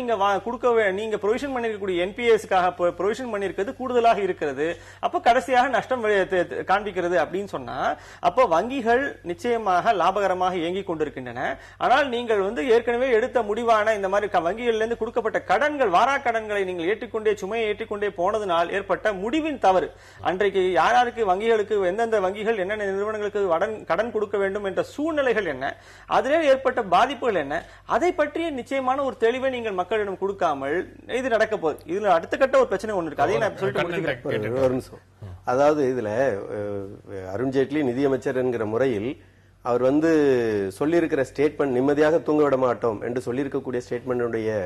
நீங்க ப்ரொவிஷன் பண்ணிருக்கக்கூடிய என்பிஎஸ்க்காக ப்ரொவிஷன் பண்ணிருக்கிறது கூடுதலாக இருக்கிறது. அப்போ கடைசியாக நஷ்டம் காண்பிக்கிறது அப்படின்னு சொன்னா, அப்போ வங்கிகள் நிச்சயமாக லாபகரமாக இயங்கிக் கொண்டிருக்கின்றன. ஆனால் நீங்கள் வந்து ஏற்கனவே எடுத்த முடிவான இந்த மாதிரி வங்கிகள்ல இருந்து கொடுக்கப்பட்ட கடன்கள், வாரா கடன்களை நீங்கள் ஏற்றிக்கொண்டே சுமையை ஏற்றிக்கொண்டே போனதுனால் ஏற்பட்ட முடிவின் தவறு. அன்றைக்கு யாருக்கு வங்கிகளுக்கு, எந்தெந்த வங்கிகள் என்னென்ன நிறுவனங்களுக்கு கடன் கொடுக்க வேண்டும் என்ற சூழ்நிலைகள் என்ன, அதிலே ஏற்பட்ட பாதிப்புகள் என்ன, அதை பற்றிய நிச்சயமான ஒரு தெளிவை நீங்கள் மக்களிடம் கொடுக்காமல் இது நடக்க போகுது. இதுல அடுத்த கட்ட ஒரு பிரச்சனை ஒன்று இருக்கு. அதையும் நான் சொல்லிட்டு, அதாவது இதுல அருண்ஜேட்லி நிதியமைச்சர் என்கிற முறையில் அவர் வந்து சொல்லியிருக்கிற ஸ்டேட்மெண்ட், நிம்மதியாக தூங்க விட மாட்டோம் என்று சொல்லியிருக்கக்கூடிய ஸ்டேட்மெண்டுடைய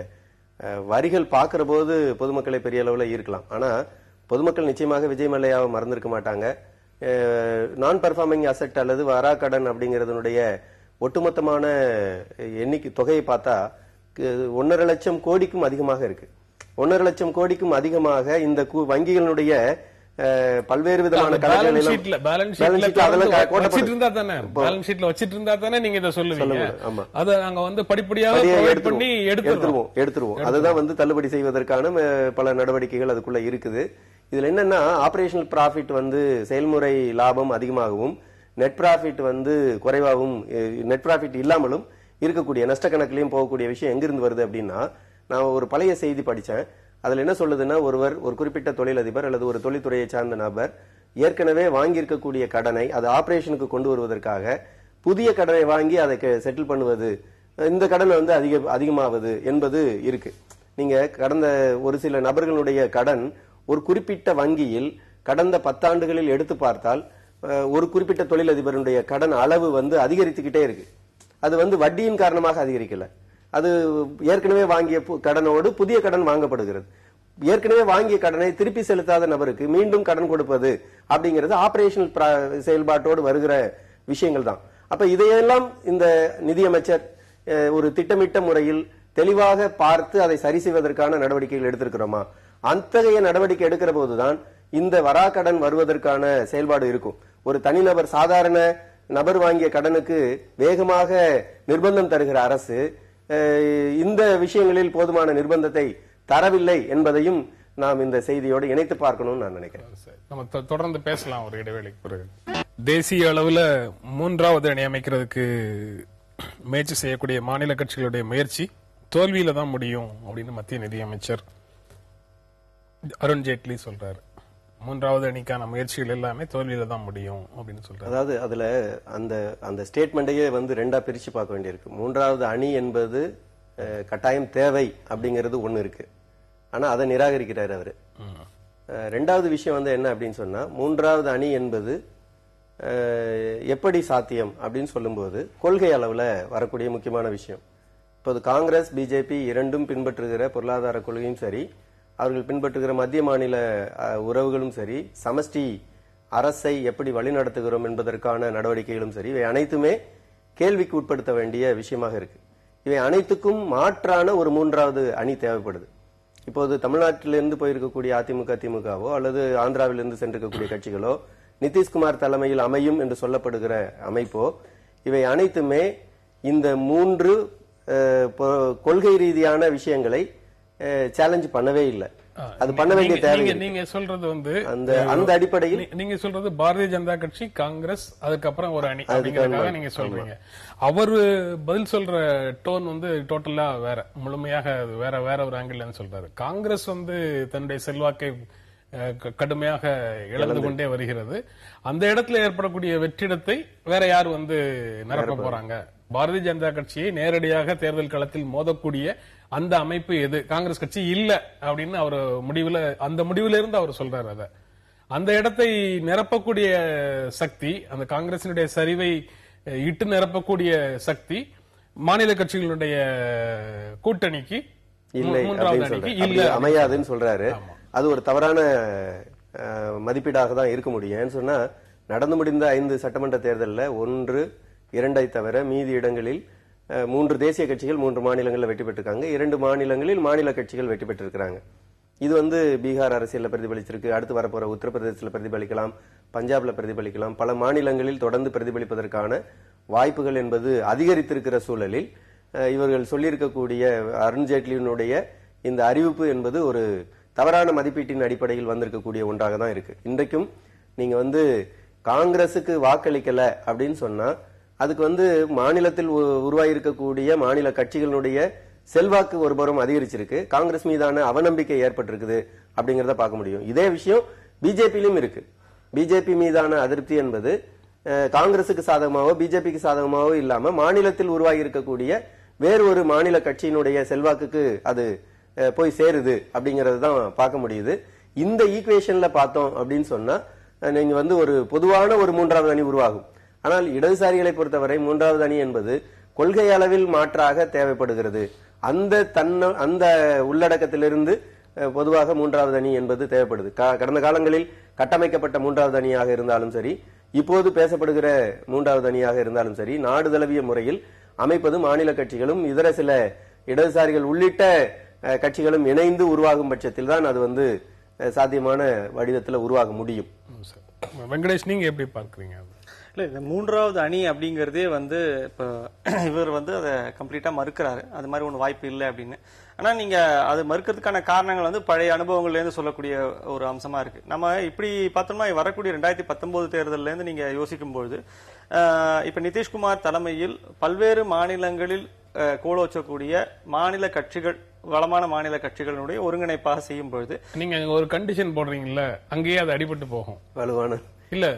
வரிகள் பார்க்கிற போது பொதுமக்களை பெரிய அளவுல இருக்கலாம். ஆனா பொதுமக்கள் நிச்சயமாக விஜய் மல்லையாவை மறந்திருக்க மாட்டாங்க. நான் பர்ஃபார்மிங் அசெட் அல்லது வாராக்கடன் அப்படிங்கறதுடைய ஒட்டுமொத்தமான எண்ணிக்கை தொகையை பார்த்தா 1.5 லட்சம் கோடிக்கும் அதிகமாக இருக்கு. 1.5 லட்சம் கோடிக்கும் அதிகமாக இந்த வங்கிகளுடைய பல்வேறு விதமான எடுத்துருவோம். அதுதான் வந்து தள்ளுபடி செய்வதற்கான பல நடவடிக்கைகள் அதுக்குள்ள இருக்குது. இதுல என்னன்னா, ஆபரேஷனல் ப்ராஃபிட் வந்து செயல்முறை லாபம் அதிகமாகவும், நெட் ப்ராஃபிட் வந்து குறைவாகவும், நெட் ப்ராஃபிட் இல்லாமலும் இருக்கக்கூடிய நஷ்ட கணக்கிலையும் போகக்கூடிய விஷயம் எங்கிருந்து வருது அப்படின்னா, நான் ஒரு பழைய செய்தி படிச்சேன். அதுல என்ன சொல்லுதுன்னா, ஒரு குறிப்பிட்ட தொழிலதிபர் அல்லது ஒரு தொழில்துறையை சார்ந்த நபர் ஏற்கனவே வாங்கியிருக்கக்கூடிய கடனை அது ஆபரேஷனுக்கு கொண்டு வருவதற்காக புதிய கடனை வாங்கி அதை செட்டில் பண்ணுவது, இந்த கடன் வந்து அதிகமாவது என்பது இருக்கு. நீங்க கடந்த ஒரு சில நபர்களுடைய கடன் ஒரு குறிப்பிட்ட வங்கியில் கடந்த 10 ஆண்டுகளில் எடுத்து பார்த்தால் ஒரு குறிப்பிட்ட தொழிலதிபருடைய கடன் அளவு வந்து அதிகரித்துக்கிட்டே இருக்கு. அது வந்து வட்டியின் காரணமாக அதிகரிக்கல, அது ஏற்கனவே வாங்கிய கடனோடு புதிய கடன் வாங்கப்படுகிறது. ஏற்கனவே வாங்கிய கடனை திருப்பி செலுத்தாத நபருக்கு மீண்டும் கடன் கொடுப்பது அப்படிங்கிறது ஆபரேஷனல் செயல்பாட்டோடு வருகிற விஷயங்கள் தான். அப்ப இதையெல்லாம் இந்த நிதியமைச்சர் ஒரு திட்டமிட்ட முறையில் தெளிவாக பார்த்து அதை சரி செய்வதற்கான நடவடிக்கைகள் எடுத்திருக்கிறோமா? அத்தகைய நடவடிக்கை எடுக்கிற போதுதான் இந்த வராக்கடன் வருவதற்கான செயல்பாடு இருக்கும். ஒரு தனிநபர், சாதாரண நபர் வாங்கிய கடனுக்கு வேகமாக நிர்பந்தம் தருகிற அரசு இந்த விஷயங்களில் போதுமான நிர்பந்தத்தை தரவில்லை என்பதையும் நாம் இந்த செய்தியோடு இணைத்து பார்க்கணும்னு நான் நினைக்கிறேன். நம்ம தொடர்ந்து பேசலாம் ஒரு இடைவேளைக்கு பிறகு. தேசிய அளவுல 3வது அணி அமைக்கிறதுக்கு முயற்சி செய்யக்கூடிய மாநில கட்சிகளுடைய முயற்சி தோல்வியில தான் முடியும் அப்படின்னு மத்திய நிதியமைச்சர் அருண்ஜேட்லி சொல்றாரு. 3வது அணிக்கான முயற்சிகள் எல்லாமே தோல்வியில தான் முடியும் அப்படின்னு சொல்றாரு. அதாவது அதுல அந்த ஸ்டேட்மெண்டையே வந்து 2ஆ பிரிச்சு பார்க்க வேண்டியிருக்கு. 3வது அணி என்பது கட்டாயம் தேவை அப்படிங்கிறது ஒண்ணு இருக்கு. ஆனா அதை நிராகரிக்கிறாரு அவரு. 2வது விஷயம் வந்து என்ன அப்படின்னு சொன்னா, 3வது அணி என்பது எப்படி சாத்தியம் அப்படின்னு சொல்லும்போது கொள்கை அளவுல வரக்கூடிய முக்கியமான விஷயம். இப்போது காங்கிரஸ், பிஜேபி இரண்டும் பின்பற்றுகிற பொருளாதார கொள்கையும் சரி, அவர்கள் பின்பற்றுகிற மத்திய மாநில உறவுகளும் சரி, சமஷ்டி அரசை எப்படி வழிநடத்துகிறோம் என்பதற்கான நடவடிக்கைகளும் சரி, இவை அனைத்துமே கேள்விக்கு உட்படுத்த வேண்டிய விஷயமாக இருக்கு. இவை அனைத்துக்கும் மாற்றான ஒரு 3வது அணி தேவைப்படுது. இப்போது தமிழ்நாட்டிலிருந்து போயிருக்கக்கூடிய அதிமுக திமுகவோ அல்லது ஆந்திராவிலிருந்து சென்றிருக்கக்கூடிய கட்சிகளோ நிதிஷ்குமார் தலைமையில் அமையும் என்று சொல்லப்படுகிற அமைப்போ இவை அனைத்துமே இந்த 3 கொள்கை ரீதியான விஷயங்களை சேலஞ்ச் பண்ணவே இல்லை. அது பண்ண வேண்டிய தேவை. நீங்க சொல்றது வந்து அந்த அடிப்படையில் நீங்க சொல்றது பாரதிய ஜனதா கட்சி, காங்கிரஸ், அதுக்கப்புறம் ஒரு அணி அப்படிங்கறதுக்காக நீங்க சொல்றீங்க. அவரு பதில் சொல்ற டோன் வந்து டோட்டலா வேற, முழுமையாக வேற ஒரு ஆங்கிள் சொல்றாரு. காங்கிரஸ் வந்து தன்னுடைய செல்வாக்கை கடுமையாக இழந்து கொண்டே வருகிறது. அந்த இடத்துல ஏற்படக்கூடிய வெற்றிடத்தை வேற யார் வந்து நிரப்ப போறாங்க? பாரதிய ஜனதா கட்சியை நேரடியாக தேர்தல் களத்தில் மோதக்கூடிய அந்த அமைப்பு எது? காங்கிரஸ் கட்சி இல்ல அப்படின்னு அவர் அந்த முடிவுல இருந்து அவர் சொல்றாரு. அத அந்த இடத்தை நிரப்பக்கூடிய சக்தி, அந்த காங்கிரசினுடைய சரிவை இட்டு நிரப்பக்கூடிய சக்தி மாநில கட்சிகளுடைய கூட்டணிக்கு மூன்றாவது அணிக்கு இல்ல, அமையாதுன்னு சொல்றாரு. அது ஒரு தவறான மதிப்பீடாக தான் இருக்க முடியும். ஏன்னு சொன்னா நடந்து முடிந்த 5 சட்டமன்ற தேர்தலில் 1, 2 தவிர மீதி இடங்களில் 3 தேசிய கட்சிகள் 3 மாநிலங்களில் வெற்றி பெற்றிருக்காங்க. 2 மாநிலங்களில் மாநில கட்சிகள் வெற்றி பெற்றிருக்கிறாங்க. இது வந்து பீகார் அரசியல்ல பிரதிபலிச்சிருக்கு. அடுத்து வரப்போற உத்தரப்பிரதேசத்துல பிரதிபலிக்கலாம், பஞ்சாப்ல பிரதிபலிக்கலாம். பல மாநிலங்களில் தொடர்ந்து பிரதிபலிப்பதற்கான வாய்ப்புகள் என்பது அதிகரித்திருக்கிற சூழலில் இவர்கள் சொல்லியிருக்கக்கூடிய அருண்ஜேட்லியினுடைய இந்த அறிவிப்பு என்பது ஒரு தவறான மதிப்பீட்டின் அடிப்படையில் வந்திருக்கக்கூடிய ஒன்றாக தான் இருக்கு. இன்றைக்கும் நீங்க வந்து காங்கிரசுக்கு வாக்களிக்கல அப்படின்னு சொன்னா அதுக்கு வந்து மாநிலத்தில் உருவாயிருக்கக்கூடிய மாநில கட்சிகளுடைய செல்வாக்கு ஒருபுறம் அதிகரிச்சிருக்கு, காங்கிரஸ் மீதான அவநம்பிக்கை ஏற்பட்டிருக்குது அப்படிங்கறத பார்க்க முடியும். இதே விஷயம் பிஜேபியிலும் இருக்கு. பிஜேபி மீதான அதிருப்தி என்பது காங்கிரசுக்கு சாதகமாவோ பிஜேபிக்கு சாதகமாவோ இல்லாம மாநிலத்தில் உருவாகி இருக்கக்கூடிய வேறு ஒரு மாநில கட்சியினுடைய செல்வாக்குக்கு அது போய் சேருது அப்படிங்கறது தான் பார்க்க முடியுது. இந்த ஈக்குவேஷன்ல பார்த்தோம் அப்படின்னு சொன்னா நீங்க வந்து ஒரு பொதுவான ஒரு 3வது அணி உருவாகும். ஆனால் இடதுசாரிகளை பொறுத்தவரை 3வது அணி என்பது கொள்கை அளவில் மாற்றாக தேவைப்படுகிறது. அந்த உள்ளடக்கத்திலிருந்து பொதுவாக 3வது அணி என்பது தேவைப்படுது. கடந்த காலங்களில் கட்டமைக்கப்பட்ட 3வது அணியாக இருந்தாலும் சரி, இப்போது பேசப்படுகிற 3வது அணியாக இருந்தாலும் சரி, நாடு தழுவிய முறையில் அமைப்பது மாநில கட்சிகளும் இதர சில இடதுசாரிகள் உள்ளிட்ட கட்சிகளும் இணைந்து உருவாகும் பட்சத்தில் தான் அது வந்து சாத்தியமான வடிவத்தில் உருவாக முடியும். வெங்கடேஷ், நீங்க எப்படி பார்க்கறீங்க? இல்ல, இந்த 3வது அணி அப்படிங்கறதே வந்து இப்ப இவர் வந்து அதை கம்ப்ளீட்டா மறுக்கிறாரு. அது மாதிரி ஒண்ணு வாய்ப்பு இல்லை அப்படின்னு. ஆனா நீங்க அது மறுக்கிறதுக்கான காரணங்கள் வந்து பழைய அனுபவங்கள்ல இருந்து சொல்லக்கூடிய ஒரு அம்சமா இருக்கு. நம்ம இப்படி பார்த்தோம்னா வரக்கூடிய 2019 தேர்தல்ல இருந்து நீங்க யோசிக்கும்போது இப்ப நிதிஷ்குமார் தலைமையில் பல்வேறு மாநிலங்களில் கோலோச்சக்கூடிய மாநில கட்சிகள், வளமான மாநில கட்சிகளுடைய ஒருங்கிணைப்பாக செய்யும் பொழுது நீங்க ஒரு கண்டிஷன் போடுறீங்கல்ல, அங்கேயே அது அடிபட்டு போகும். வலுவான இல்ல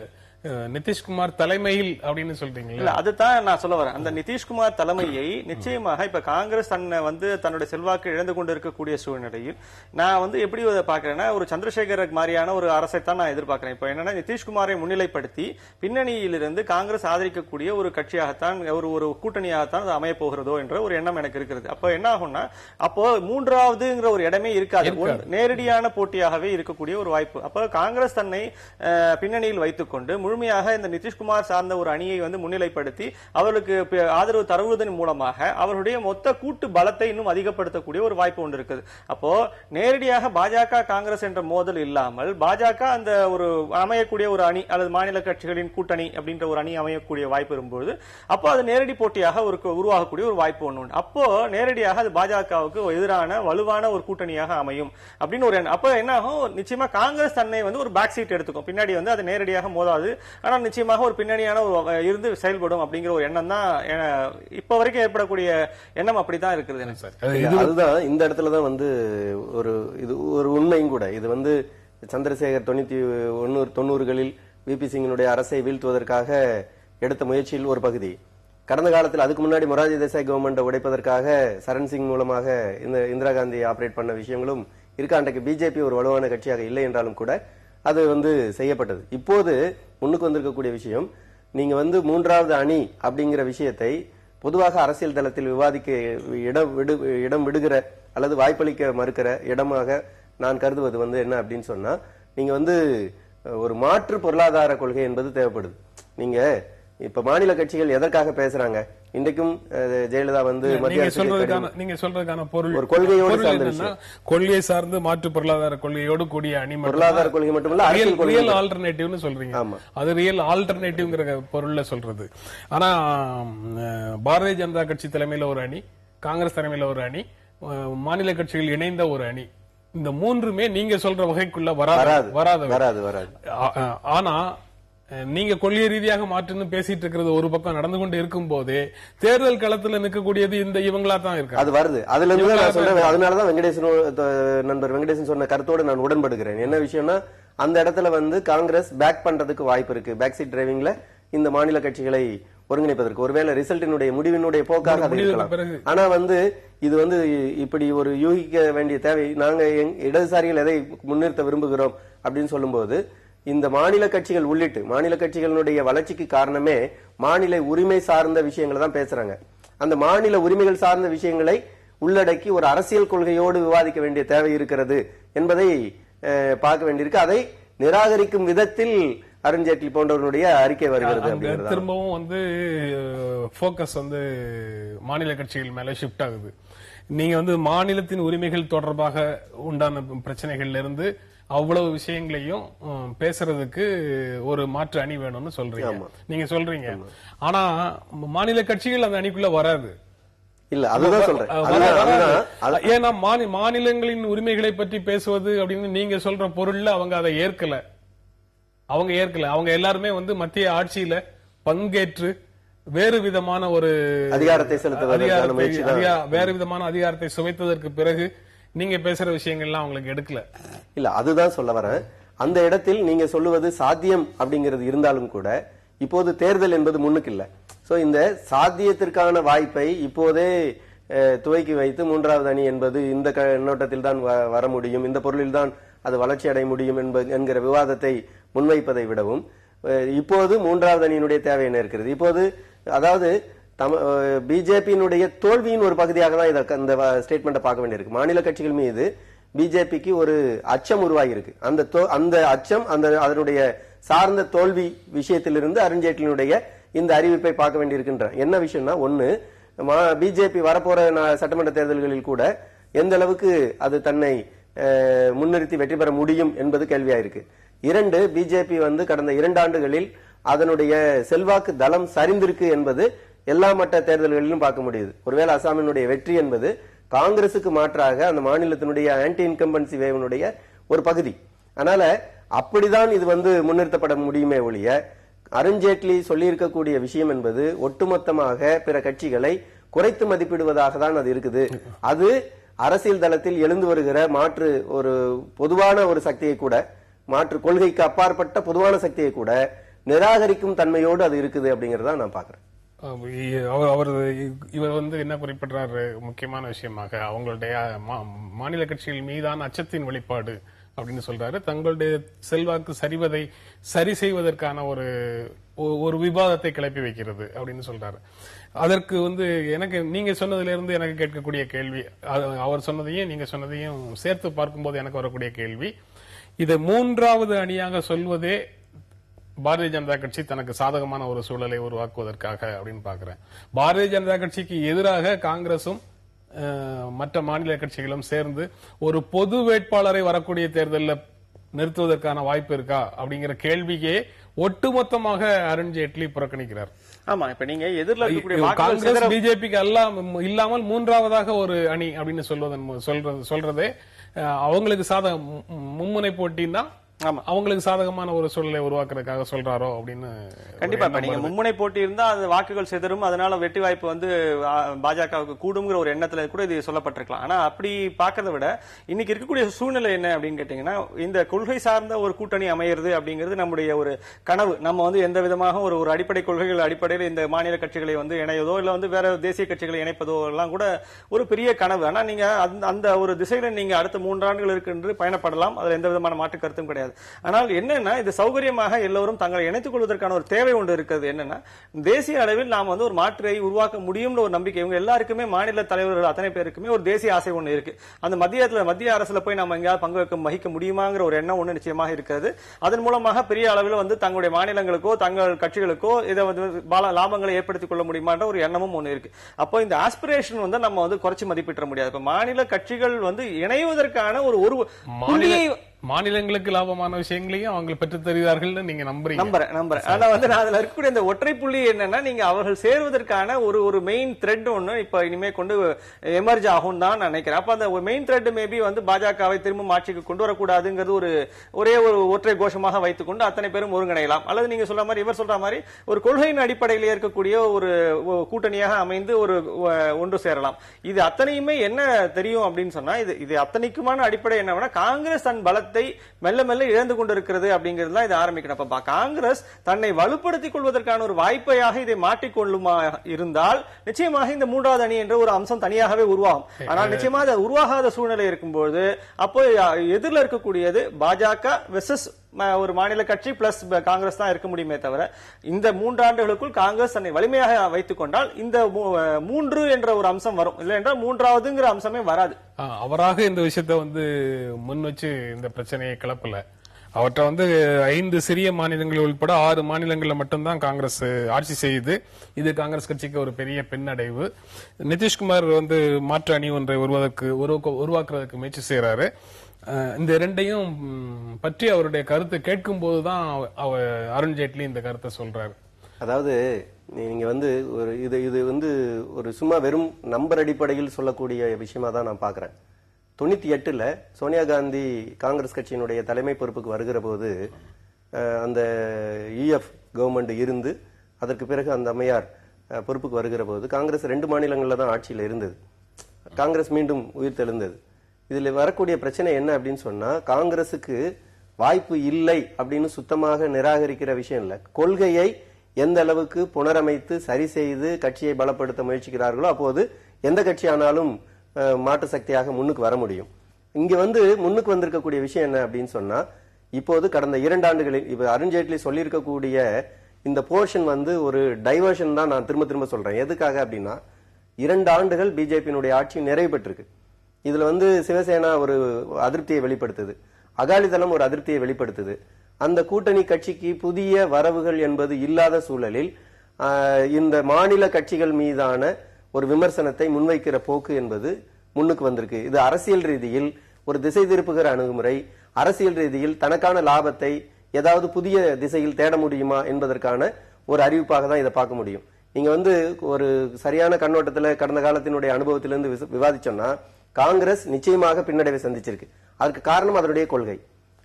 நிதிஷ்குமார் தலைமையில் அப்படின்னு சொல்றீங்களா? இல்ல, அதுதான் நான் சொல்ல வரேன். அந்த நிதிஷ்குமார் தலைமையை நிச்சயமாக இப்ப காங்கிரஸ் தன்னுடைய செல்வாக்கு இழந்து கொண்டு இருக்கக்கூடிய சூழ்நிலையில் நான் வந்து எப்படி பாக்குறேன்னா, ஒரு சந்திரசேகர் மாதிரியான ஒரு அரசை தான் நான் எதிர்பார்க்கிறேன். இப்ப என்னன்னா, நிதிஷ்குமாரை முன்னிலைப்படுத்தி பின்னணியிலிருந்து காங்கிரஸ் ஆதரிக்கக்கூடிய ஒரு கட்சியாகத்தான், ஒரு கூட்டணியாகத்தான் அது அமைய போகிறதோ என்ற ஒரு எண்ணம் எனக்கு இருக்கிறது. அப்ப என்ன ஆகும்னா, அப்போ 3வதுங்கிற ஒரு இடமே இருக்காது, நேரடியான போட்டியாகவே இருக்கக்கூடிய ஒரு வாய்ப்பு. அப்ப காங்கிரஸ் தன்னை பின்னணியில் வைத்துக் கொண்டு முழுமையாக இந்த நிதிஷ்குமார் சார்ந்த ஒரு அணியை வந்து முன்னிலைப்படுத்தி அவர்களுக்கு ஆதரவு தருவதன் மூலமாக அவருடைய மொத்த கூட்டு பலத்தை இன்னும் அதிகப்படுத்தக்கூடிய ஒரு வாய்ப்பு ஒன்று இருக்குது. அப்போ நேரடியாக பாஜக காங்கிரஸ் என்ற மோதல் இல்லாமல் பாஜக அந்த ஒரு அமையக்கூடிய ஒரு அணி அல்லது மாநில கட்சிகளின் கூட்டணி அப்படின்ற ஒரு அணி அமையக்கூடிய வாய்ப்பு இருக்கும்போது அப்போ அது நேரடி போட்டியாக உருவாகக்கூடிய ஒரு வாய்ப்பு ஒன்று உண்டு. அப்போ நேரடியாக அது பாஜகவுக்கு எதிரான வலுவான ஒரு கூட்டணியாக அமையும் அப்படின்னு ஒரு அப்ப என்ன ஆகும், நிச்சயமா காங்கிரஸ் தன்னை வந்து ஒரு பேக் சீட் எடுத்துக்கும், பின்னாடி வந்து அது நேரடியாக மோதாது, ஆனால் நிச்சயமாக ஒரு பின்னணியான இருந்து செயல்படும் அப்படிங்கிற ஒரு எண்ணம் தான் இப்ப வரைக்கும் ஏற்படக்கூடிய எண்ணம். அப்படித்தான் இருக்குது. அதுதான் இந்த இடத்துலதான் வந்து ஒரு உண்மையும் கூட. இது வந்து சந்திரசேகர் 90களில் விபி சிங்கினுடைய அரசை வீழ்த்துவதற்காக எடுத்த முயற்சியில் ஒரு பகுதி. கடந்த காலத்தில் அதுக்கு முன்னாடி மொரார்ஜி தேசாய் கவர்மெண்ட் உடைப்பதற்காக சரண் சிங் மூலமாக இந்த இந்திரா காந்தி ஆபரேட் பண்ண விஷயங்களும் இருக்கு. அன்றைக்கு பிஜேபி ஒரு வலுவான கட்சியாக இல்லை என்றாலும் கூட அது வந்து செய்யப்பட்டது. இப்போது முன்னுக்கு வந்திருக்கக்கூடிய விஷயம், நீங்க வந்து 3வது அணி அப்படிங்கிற விஷயத்தை பொதுவாக அரசியல் தளத்தில் விவாதிக்க இடம் விடுகிற அல்லது வாய்ப்பளிக்க மறுக்கிற இடமாக நான் கருதுவது வந்து என்ன அப்படின்னு சொன்னா, நீங்க வந்து ஒரு மாற்று பொருளாதார கொள்கை என்பது தேவைப்படுது. நீங்க இப்ப மாநில கட்சிகள் எதற்காக பேசுறாங்க? இன்றைக்கும் ஜெயலலிதா வந்து நீங்க சொல்றதுக்கான பொருள் ஒரு கொள்கையோடு கொள்கை சார்ந்து மாற்று பொருளாதார கொள்கையோடு கூடிய அணி, பொருளாதார கொள்கை மட்டுமல்ல ரியல் ஆல்டர்னேட்டிவ்னு சொல்றீங்க. அது ரியல் ஆல்டர்னேட்டிவ்ங்கிற பொருள்ல சொல்றது. ஆனா பாரதிய ஜனதா கட்சி தலைமையில ஒரு அணி, காங்கிரஸ் தலைமையில ஒரு அணி, மாநில கட்சிகள் இணைந்த ஒரு அணி, இந்த மூன்றுமே நீங்க சொல்ற வகைக்குள்ள வராது. ஆனா நீங்க கொள்கை ரீதியாக மாற்றுன்னு பேசிட்டு இருக்கிறது ஒரு பக்கம் நடந்து கொண்டு இருக்கும் போதே தேர்தல் களத்துல நிற்கக்கூடியது இந்த இவங்களா தான் இருக்கு. அது வருது. அதுல இருந்து நான் சொல்றேன். அதனாலதான் நண்பர் வெங்கடேசன் சொன்ன கருத்தோடு நான் உடன்படுகிறேன். என்ன விஷயம்னா, அந்த இடத்துல வந்து காங்கிரஸ் பேக் பண்றதுக்கு வாய்ப்பு இருக்கு. பேக் சீட் டிரைவிங்ல இந்த மாநில கட்சிகளை ஒருங்கிணைப்பதற்கு ஒருவேளை ரிசல்ட்டினுடைய முடிவினுடைய போக்காக அது இருக்கலாம். ஆனா வந்து இது வந்து இப்படி ஒரு யூகிக்க வேண்டிய தேவை. நாங்க இடதுசாரிகள் எதை முன்னிறுத்த விரும்புகிறோம் அப்படின்னு சொல்லும்போது, இந்த மாநில கட்சிகள் உள்ளிட்டு மாநில கட்சிகளுடைய வளர்ச்சிக்கு காரணமே மாநில உரிமை சார்ந்த விஷயங்களை தான் பேசுறாங்க. அந்த மாநில உரிமைகள் சார்ந்த விஷயங்களை உள்ளடக்கி ஒரு அரசியல் கொள்கையோடு விவாதிக்க வேண்டிய தேவை இருக்கிறது என்பதை பார்க்க வேண்டியிருக்கு. அதை நிராகரிக்கும் விதத்தில் அருண்ஜேட்லி போன்றவர்களுடைய அறிக்கை வருகிறது. திரும்பவும் வந்து போக்கஸ் வந்து மாநில கட்சிகள் மேல ஷிஃப்ட் ஆகுது. நீங்க வந்து மாநிலத்தின் உரிமைகள் தொடர்பாக உண்டான பிரச்சனைகள்ல இருந்து அவ்வளவு விஷயங்களையும் பேசுறதுக்கு ஒரு மாற்று அணி வேணும்னு சொல்றீங்க. நீங்க சொல்றீங்க. ஆனா மாநில கட்சிகள் அந்த அணிக்குள்ள வராது. இல்ல, அதுதான் சொல்றேன். ஏன்னா மாநிலங்களின் உரிமைகளை பற்றி பேசுவது அப்படின்னு நீங்க சொல்ற பொருள்ல அவங்க அதை ஏற்கல. அவங்க எல்லாருமே வந்து மத்திய ஆட்சியில பங்கேற்று வேறு விதமான ஒரு அதிகாரத்தை வேறு விதமான அதிகாரத்தை சுவைத்ததற்கு பிறகு நீங்க பேசுற விஷயங்கள்லாம் அவங்களுக்கு எடுக்கல. இல்ல, அதுதான் சொல்ல வரேன். அந்த இடத்தில் நீங்க சொல்லுவது சாத்தியம் அப்படிங்கிறது இருந்தாலும் கூட இப்போது தேர்தல் என்பது முன்னுக்கு இல்ல. சோ இந்த சாத்தியத்திற்கான வாய்ப்பை இப்போதே துவக்கி வைத்து மூன்றாவது அணி என்பது இந்த கண்ணோட்டத்தில் தான் வர முடியும், இந்த பொருளில் தான் அது வளர்ச்சி அடைய முடியும் என்கிற விவாதத்தை முன்வைப்பதை விடவும் இப்போது மூன்றாவது அணியினுடைய தேவை என்ன இருக்கிறது? இப்போது அதாவது பிஜேபியினுடைய தோல்வியின் ஒரு பகுதியாக தான் இந்த ஸ்டேட்மெண்ட்டை பார்க்க வேண்டியிருக்கு. மாநில கட்சிகள் மீது பிஜேபிக்கு ஒரு அச்சம் உருவாகி இருக்கு. அந்த அச்சம் அதனுடைய சார்ந்த தோல்வி விஷயத்திலிருந்து அருண்ஜேட்லியினுடைய இந்த அறிவிப்பை பார்க்க வேண்டியிருக்கின்ற என்ன விஷயம்னா, ஒன்னு பிஜேபி வரப்போற சட்டமன்ற தேர்தல்களில் கூட எந்த அளவுக்கு அது தன்னை முன்னிறுத்தி வெற்றி பெற முடியும் என்பது கேள்வியாயிருக்கு. 2, பிஜேபி வந்து கடந்த 2 ஆண்டுகளில் அதனுடைய செல்வாக்கு தளம் சரிந்திருக்கு என்பது எல்லா மட்ட தேர்தல்களிலும் பார்க்க முடியுது. ஒருவேளை அசாமினுடைய வெற்றி என்பது காங்கிரசுக்கு மாற்றாக அந்த மாநிலத்தினுடைய ஆன்டி இன்கம்பன்சி வேவனுடைய ஒரு பகுதி. அதனால அப்படிதான் இது வந்து முன்னிறுத்தப்பட முடியுமே ஒழிய, அருண்ஜேட்லி சொல்லியிருக்கக்கூடிய விஷயம் என்பது ஒட்டுமொத்தமாக பிற கட்சிகளை குறைத்து மதிப்பிடுவதாக தான் அது இருக்குது. அது அரசியல் தளத்தில் எழுந்து வருகிற மாற்று ஒரு பொதுவான ஒரு சக்தியை கூட, மாற்று கொள்கைக்கு அப்பாற்பட்ட பொதுவான சக்தியை கூட நிராகரிக்கும் தன்மையோடு அது இருக்குது அப்படிங்கறத நான் பாக்குறேன். இவர் வந்து என்ன குறிப்பிடுறாரு முக்கியமான விஷயமாக, அவங்களுடைய மாநில கட்சிகள் மீதான அச்சத்தின் வெளிப்பாடு அப்படின்னு சொல்றாரு. தங்களுடைய செல்வாக்கு சரிவதை சரி செய்வதற்கான ஒரு விவாதத்தை கிளப்பி வைக்கிறது அப்படின்னு சொல்றாரு. அதற்கு வந்து எனக்கு நீங்க சொன்னதுல இருந்து எனக்கு கேட்கக்கூடிய கேள்வி, அவர் சொன்னதையும் நீங்க சொன்னதையும் சேர்த்து பார்க்கும்போது எனக்கு வரக்கூடிய கேள்வி, இதை மூன்றாவது அணியாக சொல்வதே பாரதிய ஜனதா கட்சி தனக்கு சாதகமான ஒரு சூழலை உருவாக்குவதற்காக அப்படின்னு பாக்குறேன். பாரதிய ஜனதா கட்சிக்கு எதிராக காங்கிரசும் மற்ற மாநில கட்சிகளும் சேர்ந்து ஒரு பொது வேட்பாளரை வரக்கூடிய தேர்தலில் நிறுத்துவதற்கான வாய்ப்பு இருக்கா அப்படிங்கிற கேள்வியே ஒட்டுமொத்தமாக அருண்ஜேட்லி புறக்கணிக்கிறார். ஆமா, இப்ப நீங்க எதிர்ல காங்கிரஸ் பிஜேபிக்கு இல்லாமல் மூன்றாவதாக ஒரு அணி அப்படின்னு சொல்றதே அவங்களுக்கு மும்முனை போட்டின்னா அவங்களுக்கு சாதகமான ஒரு சூழலை உருவாக்குறதுக்காக சொல்றாரோ அப்படின்னு. கண்டிப்பா இப்ப நீங்க மும்முனை போட்டி இருந்தா அது வாக்குகள் சிதறும், அதனால வெற்றி வாய்ப்பு வந்து பாஜகவுக்கு கூடுங்கிற ஒரு எண்ணத்துல கூட இது சொல்லப்பட்டிருக்கலாம். ஆனா அப்படி பாக்கிறத விட இன்னைக்கு இருக்கக்கூடிய சூழ்நிலை என்ன அப்படின்னு கேட்டீங்கன்னா, இந்த கொள்கை சார்ந்த ஒரு கூட்டணி அமையிறது அப்படிங்கிறது நம்முடைய ஒரு கனவு. நம்ம வந்து எந்த விதமாக ஒரு அடிப்படை கொள்கைகள் அடிப்படையில் இந்த மாநில கட்சிகளை வந்து இணையதோ இல்ல வந்து வேற தேசிய கட்சிகளை இணைப்பதோ எல்லாம் கூட ஒரு பெரிய கனவு. ஆனா நீங்க அந்த ஒரு திசையில நீங்க அடுத்த 3 ஆண்டுகள் இருக்கு என்று பயணப்படலாம், அதுல எந்த விதமான மாற்று கருத்தும் கிடையாது. கிடையாது. ஆனால் என்னன்னா இது சௌகரியமாக எல்லோரும் தங்களை இணைத்துக் கொள்வதற்கான ஒரு தேவை ஒன்று இருக்கிறது. என்னன்னா தேசிய அளவில் நாம் வந்து ஒரு மாற்றை உருவாக்க முடியும்னு ஒரு நம்பிக்கை இவங்க எல்லாருக்குமே, மாநில தலைவர்கள் அத்தனை பேருக்குமே ஒரு தேசிய ஆசை ஒன்று இருக்கு. அந்த மத்திய அரசுல போய் நம்ம எங்கேயாவது பங்கு வகிக்க முடியுமாங்கிற ஒரு எண்ணம் ஒன்று நிச்சயமாக இருக்கிறது. அதன் மூலமாக பெரிய அளவில் வந்து தங்களுடைய மாநிலங்களுக்கோ தங்கள் கட்சிகளுக்கோ இதை வந்து லாபங்களை ஏற்படுத்திக் கொள்ள முடியுமான்ற ஒரு எண்ணமும் ஒன்று இருக்கு. அப்போ இந்த ஆஸ்பிரேஷன் வந்து நம்ம வந்து குறைச்சு மதிப்பிட முடியாது. இப்ப மாநில கட்சிகள் வந்து இணைவதற்கான ஒரு மாநிலங்களுக்கு லாபமான விஷயங்களையும் அவங்க பெற்று தருகிறார்கள் நீங்க நம்புறீங்க? நம்புறேன். ஆனா வந்து நான் அதுல இருக்கக்கூடிய இந்த ஒற்றை புள்ளி என்னன்னா, நீங்க அவர்கள் சேருவதற்கான ஒரு மெயின் த்ரெட் ஒண்ணு இப்ப இனிமே கொண்டு எமர்ஜ் ஆகும் தான் நினைக்கிறேன். அப்ப அந்த மெயின் த்ரெட் மேபி வந்து பாஜகவை திரும்ப ஆட்சிக்கு கொண்டு வரக்கூடாதுங்கிறது ஒரே ஒரு ஒற்றை கோஷமாக வைத்துக்கொண்டு அத்தனை பேரும் ஒருங்கிணையலாம். அல்லது நீங்க சொல்ற மாதிரி, இவர் சொல்ற மாதிரி ஒரு கொள்கையின் அடிப்படையில் இருக்கக்கூடிய ஒரு கூட்டணியாக அமைந்து ஒன்று சேரலாம். இது அத்தனையுமே என்ன தெரியும் அப்படின்னு சொன்னா, இது அத்தனைக்குமான அடிப்படை என்னன்னா, காங்கிரஸ் தன் பலத்தை மெல்ல மெல்ல இழந்து கொண்டிருக்கிறது அப்படிங்கிறது இது ஆரம்பிக்கணும். அப்ப காங்கிரஸ் தன்னை வலுப்படுத்திக் கொள்வதற்கான ஒரு வாய்ப்பையாக இதை மாற்றிக்கொள்ளுமா இருந்தால் நிச்சயமாக இந்த மூன்றாவது அணி என்ற ஒரு அம்சம் தனியாகவே உருவாகும். ஆனால் நிச்சயமாக அது உருவாகாத சூழ்நிலை இருக்கும்போது அப்போ எதிரில் இருக்கக்கூடியது பாஜக வெர்சஸ் ஒரு மாநில கட்சி பிளஸ் காங்கிரஸ் தான் இருக்க முடியுமே தவிர, இந்த 3 ஆண்டுகளுக்குள் காங்கிரஸ் தன்னை வலிமையாக வைத்துக் கொண்டால் இந்த 3 என்ற ஒரு அம்சம் வரும். இல்லை என்றால் மூன்றாவதுங்கிற அம்சமே வராது. அவராக இந்த விஷயத்தை வந்து முன் வச்சு இந்த பிரச்சனையை கிளப்பல. அவற்றை வந்து 5 சிறிய மாநிலங்கள் உட்பட 6 மாநிலங்கள்ல மட்டும்தான் காங்கிரஸ் ஆட்சி செய்யுது. இது காங்கிரஸ் கட்சிக்கு ஒரு பெரிய பின்னடைவு. நிதிஷ்குமார் வந்து மாற்று அணி ஒன்றை உருவாக்குறதுக்கு முயற்சி செய்யறாரு. இந்த இரண்டையும் பற்றி அவருடைய கருத்து கேட்கும் போதுதான் அருண்ஜேட்லி இந்த கருத்தை சொல்றாரு. அதாவது நீங்க வந்து இது வந்து ஒரு சும்மா வெறும் நம்பர் அடிப்படையில் சொல்லக்கூடிய விஷயமா தான் நான் பாக்குறேன். 98ல சோனியா காந்தி காங்கிரஸ் கட்சியினுடைய தலைமை பொறுப்புக்கு வருகிற போது அந்த யூஎஃப் கவர்மெண்ட் இருந்து அதற்கு பிறகு அந்த அம்மையார் பொறுப்புக்கு வருகிற போது காங்கிரஸ் 2 மாநிலங்கள்ல தான் ஆட்சியில் இருந்தது. காங்கிரஸ் மீண்டும் உயிர் தெழுந்தது. இதுல வரக்கூடிய பிரச்சனை என்ன அப்படின்னு சொன்னா, காங்கிரசுக்கு வாய்ப்பு இல்லை அப்படின்னு சுத்தமாக நிராகரிக்கிற விஷயம் இல்ல. கொள்கையை எந்த அளவுக்கு புனரமைத்து சரி செய்து கட்சியை பலப்படுத்த முயற்சிக்கிறார்களோ அப்போது எந்த கட்சியானாலும் மாற்று சக்தியாக முன்னுக்கு வர முடியும். இங்க வந்து முன்னுக்கு வந்திருக்கக்கூடிய விஷயம் என்ன அப்படின்னு சொன்னா, இப்போது கடந்த 2 ஆண்டுகளில் இப்ப அருண்ஜேட்லி சொல்லியிருக்கக்கூடிய இந்த போர்ஷன் வந்து ஒரு டைவர்ஷன் தான். நான் திரும்ப சொல்றேன். எதுக்காக அப்படின்னா, 2 ஆண்டுகள் பிஜேபியினுடைய ஆட்சி நிறைவு பெற்றிருக்கு. இதுல வந்து சிவசேனா ஒரு அதிருப்தியை வெளிப்படுத்துது, அகாலிதளம் ஒரு அதிருப்தியை வெளிப்படுத்துது. அந்த கூட்டணி கட்சிக்கு புதிய வரவுகள் என்பது இல்லாத சூழலில் இந்த மாநில கட்சிகள் மீதான ஒரு விமர்சனத்தை முன்வைக்கிற போக்கு என்பது முன்னுக்கு வந்திருக்கு. இது அரசியல் ரீதியில் ஒரு திசை திருப்புகிற அணுகுமுறை. அரசியல் ரீதியில் தனக்கான லாபத்தை ஏதாவது புதிய திசையில் தேட முடியுமா என்பதற்கான ஒரு அறிவிப்பாக தான் இதை பார்க்க முடியும். நீங்க வந்து ஒரு சரியான கண்ணோட்டத்துல கடந்த காலத்தினுடைய அனுபவத்திலிருந்து விவாதிச்சோம்னா, காங்கிரஸ் நிச்சயமாக பின்னடைவை சந்திச்சிருக்கு. அதுக்கு காரணம் அதனுடைய கொள்கை.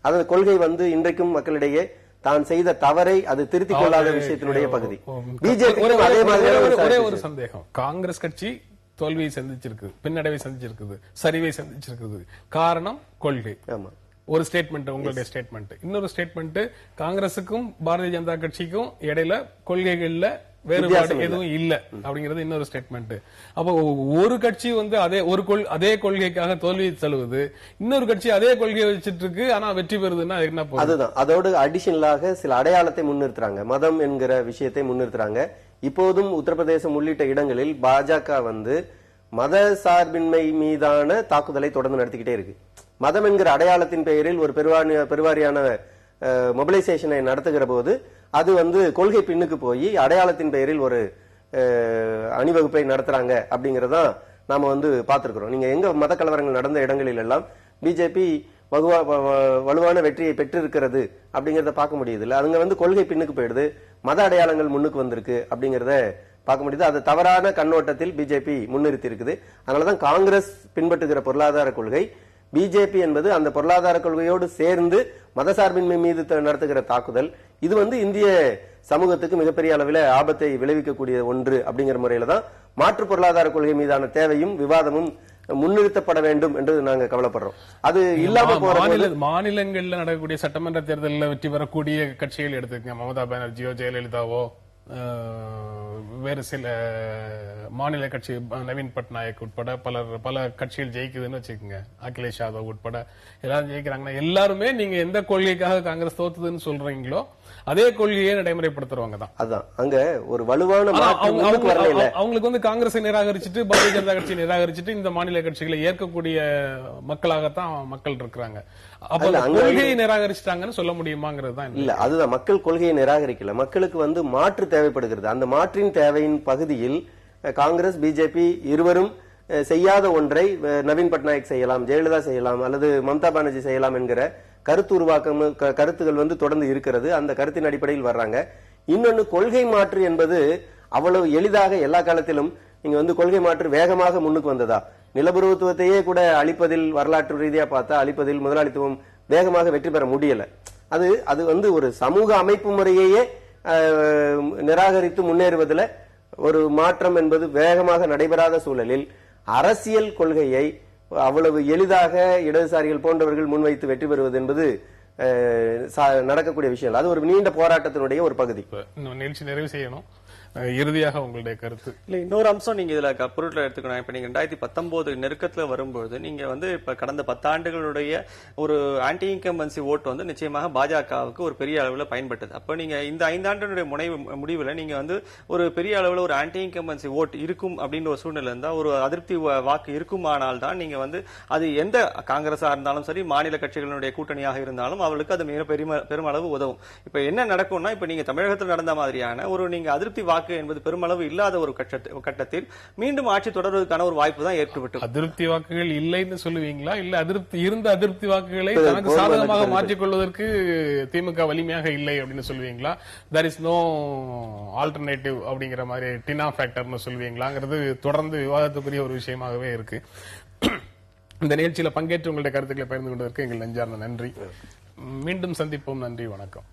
அந்த கொள்கை வந்து இன்றைக்கும் மக்களிடையே தான் செய்த தவறை அது திருத்திக் கொள்ளாத விஷயத்தினுடைய பகுதி. பிஜேபி அதே மாதிரி ஒரே ஒரு சந்தேகம், காங்கிரஸ் கட்சி தோல்வியை சந்திச்சிருக்கு, பின்னடைவை சந்திச்சிருக்குது, சரிவை சந்திச்சிருக்குது. காரணம் கொள்கை. ஆமா. ஒரு ஸ்டேட்மெண்ட் உங்களுடைய ஸ்டேட்மெண்ட். இன்னொரு ஸ்டேட்மெண்ட், காங்கிரசுக்கும் பாரதிய ஜனதா கட்சிக்கும் இடையில கொள்கைகள்ல வேறுபாடு எதுவும் இல்ல அப்படிங்கிறது இன்னொரு ஸ்டேட்மெண்ட். அப்போ ஒரு கட்சி வந்து அதே கொள்கைக்காக தோல்வி தழுவுது, இன்னொரு கட்சி அதே கொள்கையை வச்சிட்டு இருக்கு, ஆனா வெற்றி பெறுதுன்னா என்ன? அதுதான் அதோடு அடிஷனலாக சில அடையாளத்தை முன்னிறுத்துறாங்க, மதம் என்கிற விஷயத்தை முன்னிறுத்துறாங்க. இப்போதும் உத்தரப்பிரதேசம் உள்ளிட்ட இடங்களில் பாஜக வந்து மத சார்பின்மை மீதான தாக்குதலை தொடர்ந்து நடத்திக்கிட்டே இருக்கு. மதம் என்கிற அடையாளத்தின் பெயரில் ஒரு பெருவாரியான மொபிலைசேஷனை நடத்துகிற போது அது வந்து கொள்கை பின்னுக்கு போய் அடையாளத்தின் பெயரில் ஒரு அணிவகுப்பை நடத்துறாங்க அப்படிங்கறதான் நாம வந்து பார்த்திருக்கிறோம். நீங்க எங்க மத கலவரங்கள் நடந்த இடங்களில் எல்லாம் பிஜேபி வலுவான வெற்றியை பெற்றிருக்கிறது அப்படிங்கறத பார்க்க முடியுது இல்ல. அதுங்க வந்து கொள்கை பின்னுக்கு போயிடுது, மத அடையாளங்கள் முன்னுக்கு வந்திருக்கு அப்படிங்கறத பார்க்க முடியுது. அது தவறான கண்ணோட்டத்தில் பிஜேபி முன்னிறுத்தி இருக்குது. அதனாலதான் காங்கிரஸ் பின்பற்றுகிற பொருளாதார கொள்கை, பிஜேபி என்பது அந்த பொருளாதார கொள்கையோடு சேர்ந்து மதசார்பின்மை மீது நடத்துகிற தாக்குதல், இது வந்து இந்திய சமூகத்துக்கு மிகப்பெரிய அளவில் ஆபத்தை விளைவிக்கக்கூடிய ஒன்று அப்படிங்கிற முறையில தான் மாற்று பொருளாதார கொள்கை மீதான தேவையும் விவாதமும் முன்னிறுத்தப்பட வேண்டும் என்று நாங்க கவலைப்படுறோம். அது இல்லாம மாநிலங்கள்ல நடக்கக்கூடிய சட்டமன்ற தேர்தலில் வெற்றி பெறக்கூடிய கட்சிகள் எடுத்துக்கங்க, மமதா பானர்ஜியோ ஜெயலலிதாவோ வேறு சில மாநில கட்சி நவீன் பட்நாயக் உட்பட பல கட்சிகள் ஜெயிக்குதுன்னு வச்சுக்கோங்க, அகிலேஷ் யாதவ் உட்பட எல்லாரும் ஜெயிக்கிறாங்கன்னா எல்லாருமே நீங்க எந்த கொள்கைக்காக காங்கிரஸ் தோத்துதுன்னு சொல்றீங்களோ அதே கொள்கையை நடைமுறைப்படுத்துறவங்க தான். அதான் அங்க ஒரு வலுவான அவங்களுக்கு வந்து காங்கிரஸை நிராகரிச்சுட்டு பாரதிய ஜனதா கட்சியை நிராகரிச்சுட்டு இந்த மாநில கட்சிகளை ஏற்கக்கூடிய மக்களாகத்தான் மக்கள் இருக்கிறாங்க. அப்ப கொள்கையை நிராகரிச்சிட்டாங்கன்னு சொல்ல முடியுமாங்கிறது தான் இல்ல. அதுதான், மக்கள் கொள்கையை நிராகரிக்கல, மக்களுக்கு வந்து மாற்று தேவைப்படுகிறது. அந்த மாற்றின் தேவையின் பகுதியில் காங்கிரஸ் பிஜேபி இருவரும் செய்யாத ஒன்றை நவீன் பட்நாயக் செய்யலாம், ஜெயலலிதா செய்யலாம், அல்லது மம்தா பானர்ஜி செய்யலாம் என்கிற கருத்து உருவாக்கம் கருத்துகள் வந்து தொடர்ந்து இருக்கிறது. அந்த கருத்தின் அடிப்படையில் வர்றாங்க. இன்னொன்னு, கொள்கை மாற்று என்பது அவ்வளவு எளிதாக எல்லா காலத்திலும் நீங்க வந்து கொள்கை மாற்று வேகமாக முன்னுக்கு வந்ததா? நிலப்பிரபுத்துவத்தையே கூட அழிப்பதில், வரலாற்று ரீதியா பார்த்தா அழிப்பதில் முதலாளித்துவம் வேகமாக வெற்றி பெற முடியல. அது வந்து ஒரு சமூக அமைப்பு முறையே நிராகரித்து முன்னேறுவதில் ஒரு மாற்றம் என்பது வேகமாக நடைபெறாத சூழலில் அரசியல் கொள்கையை அவ்வளவு எளிதாக இடதுசாரிகள் போன்றவர்கள் முன்வைத்து வெற்றி பெறுவது என்பது நடக்கக்கூடிய விஷயம். அது ஒரு நீண்ட போராட்டத்தினுடைய ஒரு பகுதி. நிகழ்ச்சி நிறைவு செய்யணும். இறுதியாக உங்களுடைய கருத்து. இல்ல, இன்னொரு அம்சம் நீங்க இதுல பொருட்களை எடுத்துக்கணும். இப்ப நீங்க 2019 நெருக்கத்துல வரும்போது நீங்க வந்து இப்ப கடந்த 10 ஆண்டுகளுடைய ஒரு ஆன்டி இன்கம்பன்சி ஓட்டு வந்து நிச்சயமாக பாஜகவுக்கு ஒரு பெரிய அளவுல பயன்பட்டது. அப்ப நீங்க இந்த 5 ஆண்டுடைய முடிவுல நீங்க வந்து ஒரு பெரிய அளவுல ஒரு ஆன்டி இன்கம்பன்சி ஓட்டு இருக்கும் அப்படின்ற ஒரு சூழ்நிலை இருந்தா, ஒரு அதிருப்தி வாக்கு இருக்குமானால் தான் நீங்க வந்து அது எந்த காங்கிரஸா இருந்தாலும் சரி, மாநில கட்சிகளுடைய கூட்டணியாக இருந்தாலும் அவளுக்கு அது மிக பெருமளவு உதவும். இப்ப என்ன நடக்கும்னா, இப்ப நீங்க தமிழகத்தில் நடந்த மாதிரியான ஒரு நீங்க அதிருப்தி வாக்கு என்பது பெருமளவு இல்லாத ஒரு கட்டத்தில் மீண்டும் ஆட்சி தொடர்வதற்கான ஒரு வாய்ப்பு தான் ஏற்பட்டு. அதிருப்தி வாக்குகள் இல்லைன்னு சொல்லுவீங்களா, இல்ல அதிருப்தி வாக்குகளை தனக்கு சாதகமாக மாற்றிக்கொள்வதற்கு திமுக வலிமையாக இல்லை அப்படின்னு சொல்லுவீங்களா? there is no alternative அப்படிங்கிற மாதிரி டினா ஃபேக்டர்னு சொல்லுவீங்களாங்கிறது தொடர்ந்து விவாதத்துக்குரிய ஒரு விஷயமாகவே இருக்கு. இந்த நிகழ்ச்சியில பங்கேற்று உங்களுடைய கருத்துக்களை பகிர்ந்து கொண்டதற்கு எங்கள் நெஞ்சார்ந்த நன்றி. மீண்டும் சந்திப்போம். நன்றி, வணக்கம்.